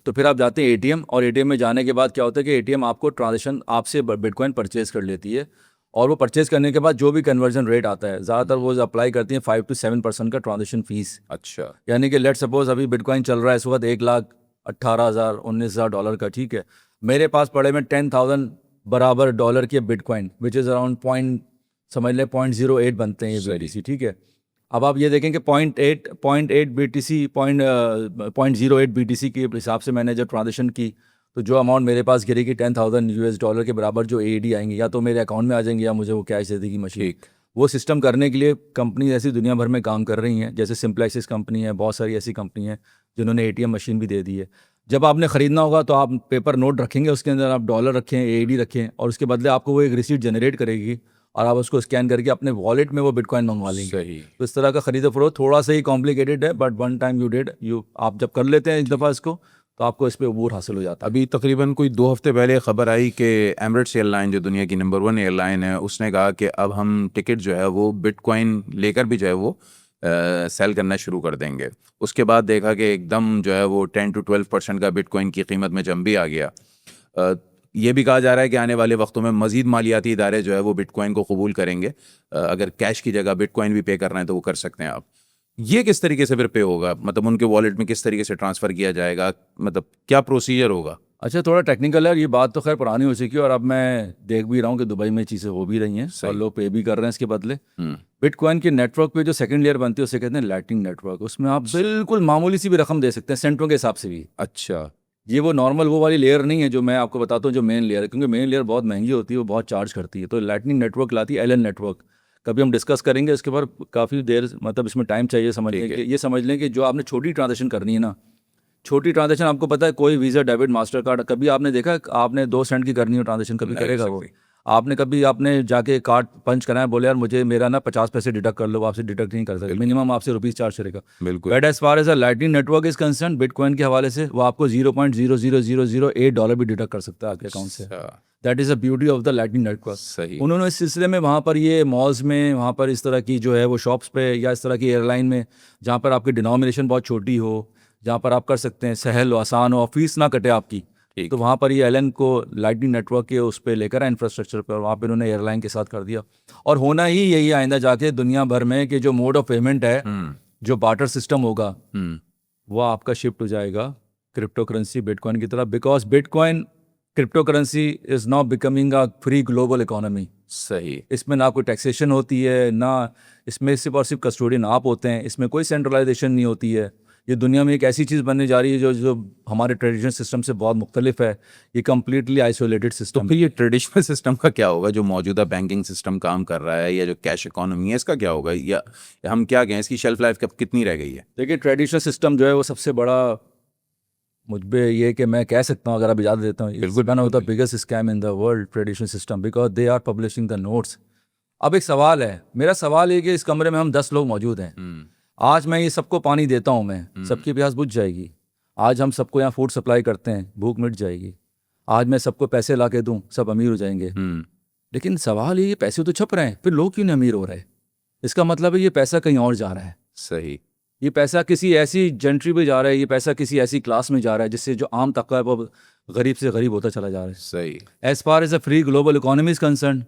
तो फिर आप जाते हैं ATM, और ATM में जाने के बाद क्या होता है कि ATM आपको ट्रांजेक्शन आपसे बिटकॉइन परचेज़ कर लेती है, और वो परचेज़ करने के बाद जो भी कन्वर्जन रेट आता है, ज़्यादातर वो अप्लाई करती हैं 5 to 7% का ट्रांजेक्शन फ़ीस। अच्छा। यानी कि लेट सपोज अभी बिटकॉइन चल रहा है इस वक्त $1,18,000 $19,000 का, ठीक है। मेरे पास पड़े में 10,000 बराबर डॉलर के bitcoin, which is around point, समझ लें 0.08 बनते हैं ये सही। BTC, ठीक है। अब आप ये देखें कि 0.8 BTC, 0.08 BTC के हिसाब से मैंने जब ट्रांजेक्शन की, तो जो अमाउंट मेरे पास गिरेगी $10,000 के बराबर जो AED आएंगे, या तो मेरे अकाउंट में आ जाएंगे या मुझे वो कैश दे देगी मशीन। ठीक। वो सिस्टम करने के लिए कंपनी ऐसी दुनिया भर में काम कर रही हैं, जैसे सिंप्लेक्सिस कंपनी है, बहुत सारी ऐसी कंपनी हैं जिन्होंने ATM मशीन भी दे दी है। जब आपने ख़रीदना होगा तो आप पेपर नोट रखेंगे, उसके अंदर आप डॉलर रखें, AED रखें, और उसके बदले आपको वो एक रिसीट जनरेट करेगी, और आप उसको स्कैन करके अपने वॉलेट में वो बिटकॉइन मंगवा लेंगे। सही। तो इस तरह का खरीदो फरोख्त थोड़ा सा ही कॉम्प्लिकेटेड है, बट वन टाइम आप जब कर लेते हैं एक दफ़ा इसको, तो आपको इस पर अबूर हासिल हो जाता है। अभी तकरीबन कोई 2 हफ्ते पहले खबर आई कि एमिरेट्स एयरलाइन, जो दुनिया की नंबर 1 एयरलाइन है, उसने कहा कि अब हम टिकट जो है वो बिटकॉइन लेकर भी जो है वो सेल करना शुरू कर देंगे। उसके बाद देखा कि एकदम जो है वो 10 to 12% का बिटकॉइन की कीमत में जंप भी आ गया। ये भी कहा जा रहा है कि आने वाले वक्तों में मज़ीद मालियाती इदारे जो है वो बिटकॉइन को कबूल करेंगे। अगर कैश की जगह बिटकॉइन भी पे करना है तो वो कर सकते हैं आप। ये किस तरीके से फिर पे होगा, मतलब उनके वॉलेट में किस तरीके से ट्रांसफ़र किया जाएगा, मतलब क्या प्रोसीजर होगा? अच्छा, थोड़ा टेक्निकल है, ये बात तो खैर पुरानी हो चुकी है, और अब मैं देख भी रहा हूँ कि दुबई में चीज़ें हो भी रही हैं और लोग पे भी कर रहे हैं इसके बदले। बिटकॉइन के नेटवर्क पे जो सेकंड लेयर बनती है उसे कहते हैं लाइटनिंग नेटवर्क। उसमें आप बिल्कुल मामूली सी भी रकम दे सकते हैं, सेंटों के हिसाब से भी। अच्छा। ये वो नॉर्मल वो वाली लेयर नहीं है जो मैं आपको बताता हूँ, जो मेन लेयर है, क्योंकि मेन लेयर बहुत महंगी होती है, वो बहुत चार्ज करती है। तो लाइटनिंग नेटवर्क लाती है एलन नेटवर्क। कभी हम डिस्कस करेंगे इसके ऊपर, काफ़ी देर, मतलब इसमें टाइम चाहिए समझने के। ये समझ लें कि जो आपने छोटी ट्रांजेक्शन करनी है ना, छोटी ट्रांजेक्शन, आपको पता है कोई वीज़ा, डेबिट, मास्टर कार्ड, कभी आपने देखा आपने 2 सेंट की करनी हो ट्रांजेक्शन, कभी करेगा वो? आपने कभी आपने जाके कार्ड पंच कराया, बोले यार मुझे मेरा ना 50 पैसे डिडक्ट कर लो, आपसे डिडक्ट नहीं कर सकते, मिनिमम आपसे रुपीज़ चार्ज करेगा। बिल्कुल। But as far as a lightning network is concern, bitcoin के हवाले से वो आपको $0.00008 भी डिडक्ट कर सकता है आपके अकाउंट से। That is the beauty of the lightning network. सही। उन्होंने इस सिलसिले में वहाँ पर ये मॉल्स में, वहाँ पर इस तरह की जो है वो शॉप्स पे, या इस तरह की एयरलाइन में जहाँ पर आपकी डिनोमिनेशन बहुत छोटी हो, जहाँ पर आप कर सकते हैं, सहल हो, आसान हो, फीस ना कटे आपकी, तो वहाँ पर ये एलन को लाइटनिंग नेटवर्क के उस पर लेकर आए इंफ्रास्ट्रक्चर पर, और वहाँ पर उन्होंने एयरलाइन के साथ कर दिया। और होना ही यही आइंदा जाके दुनिया भर में कि जो मोड ऑफ पेमेंट है, जो बार्टर सिस्टम होगा, वो आपका शिफ्ट हो जाएगा क्रिप्टो करेंसी बिटकॉइन की तरफ, because bitcoin crypto currency is now becoming a free global economy. सही। इसमें ना कोई टैक्सेशन होती है, ना इसमें सिर्फ और सिर्फ कस्टोडियन आप होते हैं, इसमें कोई सेंट्रलाइजेशन नहीं होती है। ये दुनिया में एक ऐसी चीज़ बनने जा रही है जो हमारे ट्रेडिशनल सिस्टम से बहुत मुख्तलिफ है। ये कम्प्लीटली आइसोलेटेड तो सिस्टम। फिर ये ट्रेडिशनल सिस्टम का क्या होगा, जो मौजूदा बैंकिंग सिस्टम काम कर रहा है, या जो कैश इकोनॉमी है, इसका क्या होगा, या हम क्या कहें, इसकी शेल्फ लाइफ कब कितनी रह गई है? देखिए, ट्रेडिशनल सिस्टम जो है वो सबसे बड़ा, मुझ पर ये कि मैं कह सकता हूँ, अगर आप इजाज़त देता हूँ, it's one of the biggest scam in the world, traditional system, because they are publishing the notes. अब एक सवाल है, मेरा सवाल ये कि इस कमरे में हम 10 लोग मौजूद हैं। आज मैं ये सबको पानी देता हूँ, मैं सबकी प्यास बुझ जाएगी। आज हम सबको यहाँ फूड सप्लाई करते हैं, भूख मिट जाएगी। आज मैं सबको पैसे ला के दूँ, सब अमीर हो जाएंगे। लेकिन सवाल ये पैसे तो छप रहे हैं, फिर लोग क्यों नहीं अमीर हो रहे? इसका मतलब है ये पैसा कहीं और जा रहा है। सही। ये पैसा किसी ऐसी जेंट्री में जा रहा है, ये पैसा किसी ऐसी क्लास में जा रहा है जिससे जो आम तबका है वो गरीब से गरीब होता चला जा रहा है। सही। As far as a free global economy is concern,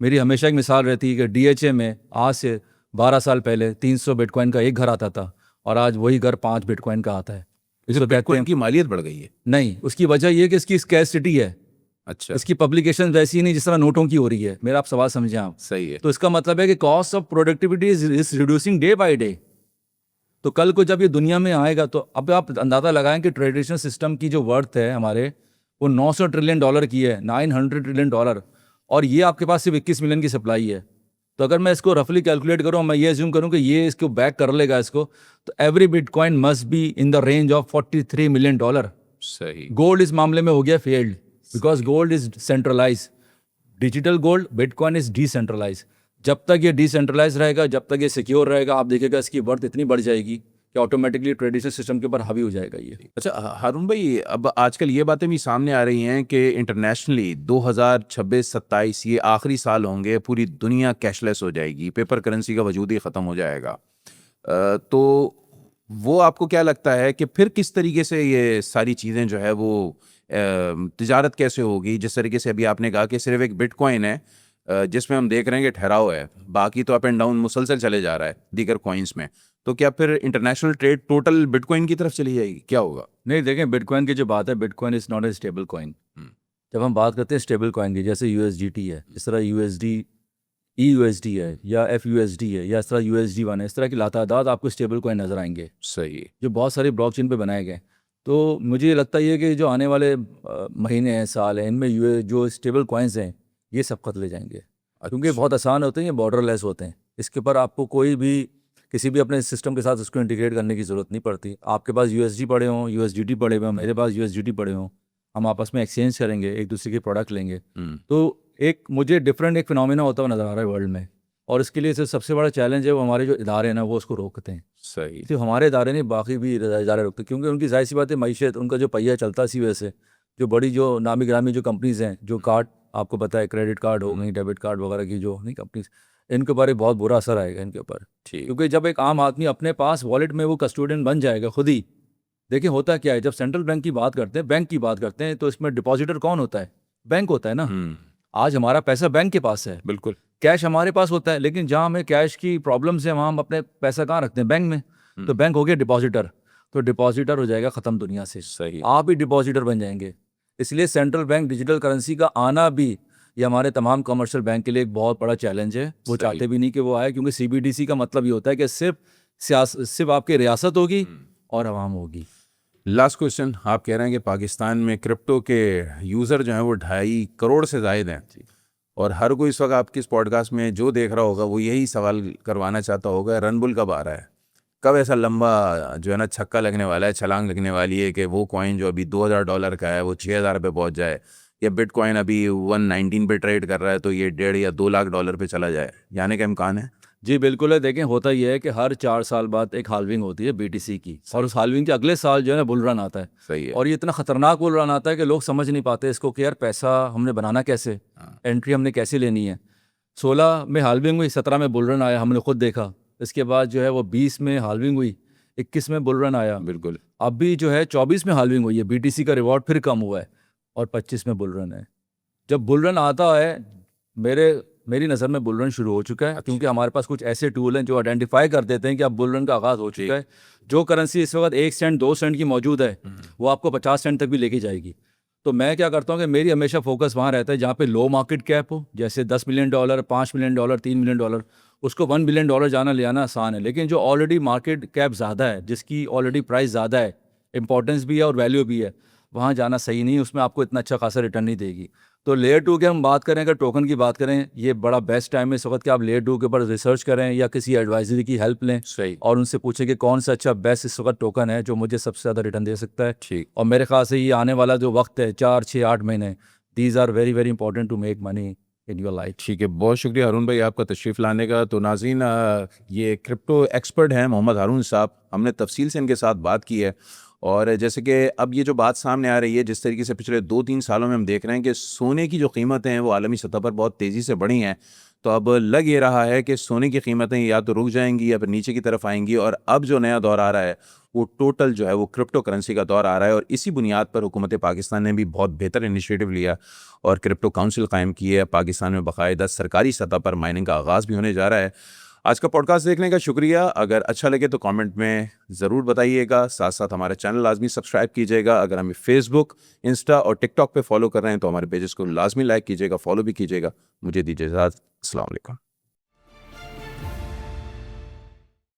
मेरी हमेशा एक मिसाल रहती है कि DHA में आज से 12 साल पहले 300 बिटकॉइन का एक घर आता था, और आज वही घर 5 बिटकॉइन का आता है। इसमें बिटकॉइन की मालियत बढ़ गई है? नहीं, उसकी वजह ये कि इसकी स्कैरसिटी है। अच्छा। इसकी पब्लिकेशन वैसी ही नहीं जिस तरह नोटों की हो रही है। मेरा आप सवाल समझें आप। सही है। तो इसका मतलब है कि cost of productivity is reducing day by day. तो कल को जब ये दुनिया में आएगा, तो अब आप अंदाज़ा लगाएं कि ट्रेडिशनल सिस्टम की जो वर्थ है हमारे, वो $900 ट्रिलियन की है, $900 ट्रिलियन, और ये आपके पास सिर्फ 21 मिलियन की सप्लाई है। तो अगर मैं इसको रफली कैलकुलेट करूँ, मैं ये एज्यूम करूँ कि ये इसको बैक कर लेगा इसको, तो every bitcoin must be in the range of $43 million. सही। गोल्ड इस मामले में हो गया failed, because gold is centralise. Digital gold, bitcoin is decentralise. जब तक ये डिसेंट्रलाइज रहेगा, जब तक ये सिक्योर रहेगा, आप देखिएगा इसकी वर्थ इतनी बढ़ जाएगी कि ऑटोमेटिकली ट्रेडिशनल सिस्टम के ऊपर हावी हो जाएगा ये। अच्छा हारून भाई, अब आजकल ये बातें भी सामने आ रही हैं कि इंटरनेशनली 2026-27 ये आखिरी साल होंगे, पूरी दुनिया कैशलेस हो जाएगी, पेपर करेंसी का वजूद ही ख़त्म हो जाएगा। तो वो आपको क्या लगता है कि फिर किस तरीके से ये सारी चीज़ें जो है वो तिजारत कैसे होगी? जिस तरीके से अभी आपने कहा कि सिर्फ एक बिटकॉइन है जिसमें हम देख रहे हैं कि ठहराव है, बाकी तो अप एंड डाउन मुसलसल चले जा रहा है दीगर कॉइन्स में, तो क्या फिर इंटरनेशनल ट्रेड टोटल बिटकॉइन की तरफ चली जाएगी? क्या होगा? नहीं, देखें, बिटकॉइन की जो बात है, bitcoin is not a stable coin. जब हम बात करते हैं स्टेबल कॉइन की, जैसे USDT है, इस तरह EUSD है या FUSD है या इस तरह USD1 है, इस तरह की लातादाद आपको स्टेबल कॉइन नज़र आएंगे सही। जो बहुत सारी ब्लॉकचेन पे बनाए गए। तो मुझे ये लगता है कि जो आने वाले महीने हैं, साल हैं, इनमें जो स्टेबल कॉइन्स हैं ये सब खत ले जाएंगे, क्योंकि बहुत आसान होते हैं, ये बॉर्डरलेस होते हैं। इसके ऊपर आपको कोई भी किसी भी अपने सिस्टम के साथ उसको इंटीग्रेट करने की ज़रूरत नहीं पड़ती। आपके पास USD पड़े हों, USDT पड़े हुए हों, मेरे पास USDT पड़े हों, हम आपस में एक्सचेंज करेंगे, एक दूसरे के प्रोडक्ट लेंगे। तो एक मुझे डिफरेंट एक फिनोमिना होता हुआ नज़र आ रहा है वर्ल्ड में, और इसके लिए सबसे बड़ा चैलेंज है वो हमारे जो इदारे हैं ना, वो उसको रोकते हैं। सही। सिर्फ हमारे इदारे नहीं, बाकी भी इदारे रोकते हैं, क्योंकि उनकी जाहिर सी बात है, मईशत, उनका जो पहिया चलता सी वजह से जो बड़ी जो नामी ग्रामी जो कंपनीज़ हैं, जो कार्ड आपको पता है, क्रेडिट कार्ड हो गई, डेबिट कार्ड वगैरह की जो नहीं कंपनीज, इनके ऊपर बहुत बुरा असर आएगा इनके ऊपर। ठीक। क्योंकि जब एक आम आदमी अपने पास वॉलेट में वो कस्टोडियन बन जाएगा खुद ही, देखिए होता क्या है, जब सेंट्रल बैंक की बात करते हैं, बैंक की बात करते हैं, तो इसमें डिपॉजिटर कौन होता है? बैंक होता है ना। आज हमारा पैसा बैंक के पास है, बिल्कुल। कैश हमारे पास होता है, लेकिन जहाँ हमें कैश की प्रॉब्लम्स है वहाँ हम अपने पैसा कहाँ रखते हैं? बैंक में। तो बैंक हो गया डिपॉजिटर, तो डिपॉजिटर हो जाएगा ख़त्म दुनिया से। सही। आप ही डिपॉजिटर बन जाएंगे। इसलिए सेंट्रल बैंक डिजिटल करेंसी का आना भी ये हमारे तमाम कमर्शियल बैंक के लिए एक बहुत बड़ा चैलेंज है। वो चाहते भी नहीं कि वो आए, क्योंकि CBDC का मतलब ये होता है कि सिर्फ आपकी रियासत होगी और आवाम होगी। लास्ट क्वेश्चन, आप कह रहे हैं कि पाकिस्तान में क्रिप्टो के यूज़र जो हैं वो 2.5 करोड़ से ज़ायद हैं, और हर कोई इस वक्त आपके इस पॉडकास्ट में जो देख रहा होगा वो यही सवाल करवाना चाहता होगा, रन बुल कब आ रहा है? कब ऐसा लंबा जो है ना छक्का लगने वाला है, छलांग लगने वाली है कि वो कॉइन जो अभी $2000 का है वो 6000 पे पहुंच जाए, या बिटकॉइन अभी 119 पे ट्रेड कर रहा है तो ये $1.5 या $2 लाख पे चला जाए? यानी का इम्कान है? जी बिल्कुल है। देखें, होता यह है कि हर 4 साल बाद एक हाल्विंग होती है BTC की, और उस हाल्विंग के अगले साल जो है ना बुल रन आता है। सही है। और ये इतना ख़तरनाक बुल रन आता है कि लोग समझ नहीं पाते इसको कि यार पैसा हमने बनाना कैसे, एंट्री हमने कैसे लेनी है। 16 में हाल्विंग हुई, 17 में बुल रन आया, हमने खुद देखा। इसके बाद जो है वो 20 में हाल्विंग हुई, 21 में बुल रन आया, बिल्कुल। अभी जो है 24 में हाल्विंग हुई है, BTC का रिवॉर्ड फिर कम हुआ है, और 25 में बुल रन है। जब बुल रन आता है, मेरी नज़र में बुल रन शुरू हो चुका है, क्योंकि हमारे पास कुछ ऐसे टूल हैं जो आइडेंटिफाई कर देते हैं कि अब बुल रन का आगाज़ हो चुका है। जो करेंसी इस वक्त 1 सेंट 2 सेंट की मौजूद है, वो आपको 50 सेंट तक भी लेके जाएगी। तो मैं क्या करता हूँ कि मेरी हमेशा फोकस वहाँ रहता है जहाँ पे लो मार्केट कैप हो, जैसे $10 मिलियन, $5 मिलियन, $3 मिलियन, उसको $1 बिलियन जाना ले आना आसान है। लेकिन जो ऑलरेडी मार्केट कैप ज़्यादा है, जिसकी ऑलरेडी प्राइस ज़्यादा है, इंपॉर्टेंस भी है और वैल्यू भी है, वहाँ जाना सही नहीं है, उसमें आपको इतना अच्छा खासा रिटर्न नहीं देगी। तो लेयर 2 की हम बात करें, अगर टोकन की बात करें, ये बड़ा बेस्ट टाइम है इस वक्त कि आप लेयर 2 के ऊपर रिसर्च करें या किसी एडवाइजरी की हेल्प लें। सही। और उनसे पूछें कि कौन सा अच्छा बेस्ट इस वक्त टोकन है जो मुझे सबसे ज़्यादा रिटर्न दे सकता है। ठीक। और मेरे ख्याल से ये आने वाला जो वक्त है, 4, 6, 8 महीने, these are very very important to make money in your life. ठीक है, बहुत शुक्रिया हारून भाई आपका तशरीफ़ लाने का। तो नाज़रीन, ये क्रिप्टो एक्सपर्ट हैं मोहम्मद हारून साहब, हमने तफसील से इनके साथ बात की है। और जैसे कि अब ये जो बात सामने आ रही है, जिस तरीके से पिछले 2-3 सालों में हम देख रहे हैं कि सोने की जो कीमतें हैं वो आलमी सतह पर बहुत तेज़ी से बढ़ी हैं, तो अब लग ये रहा है कि सोने की कीमतें या तो रुक जाएंगी या फिर नीचे की तरफ आएंगी, और अब जो नया दौर आ रहा है वो टोटल जो है वो क्रिप्टो करेंसी का दौर आ रहा है। और इसी बुनियाद पर हुकूमत पाकिस्तान ने भी बहुत बेहतर इनिशिएटिव लिया और क्रिप्टो काउंसिल कायम की है। पाकिस्तान में बाकायदा सरकारी सतह पर माइनिंग का आगाज़ भी होने जा रहा है। आज का पॉडकास्ट देखने का शुक्रिया। अगर अच्छा लगे तो कमेंट में ज़रूर बताइएगा। साथ साथ हमारा चैनल लाजमी सब्सक्राइब कीजिएगा। अगर हमें फेसबुक, इंस्टा और टिकटॉक पे फॉलो कर रहे हैं तो हमारे पेजेस को लाजमी लाइक कीजिएगा, फॉलो भी कीजिएगा। मुझे दीजिए इजाज़त। अस्सलाम वालेकुम।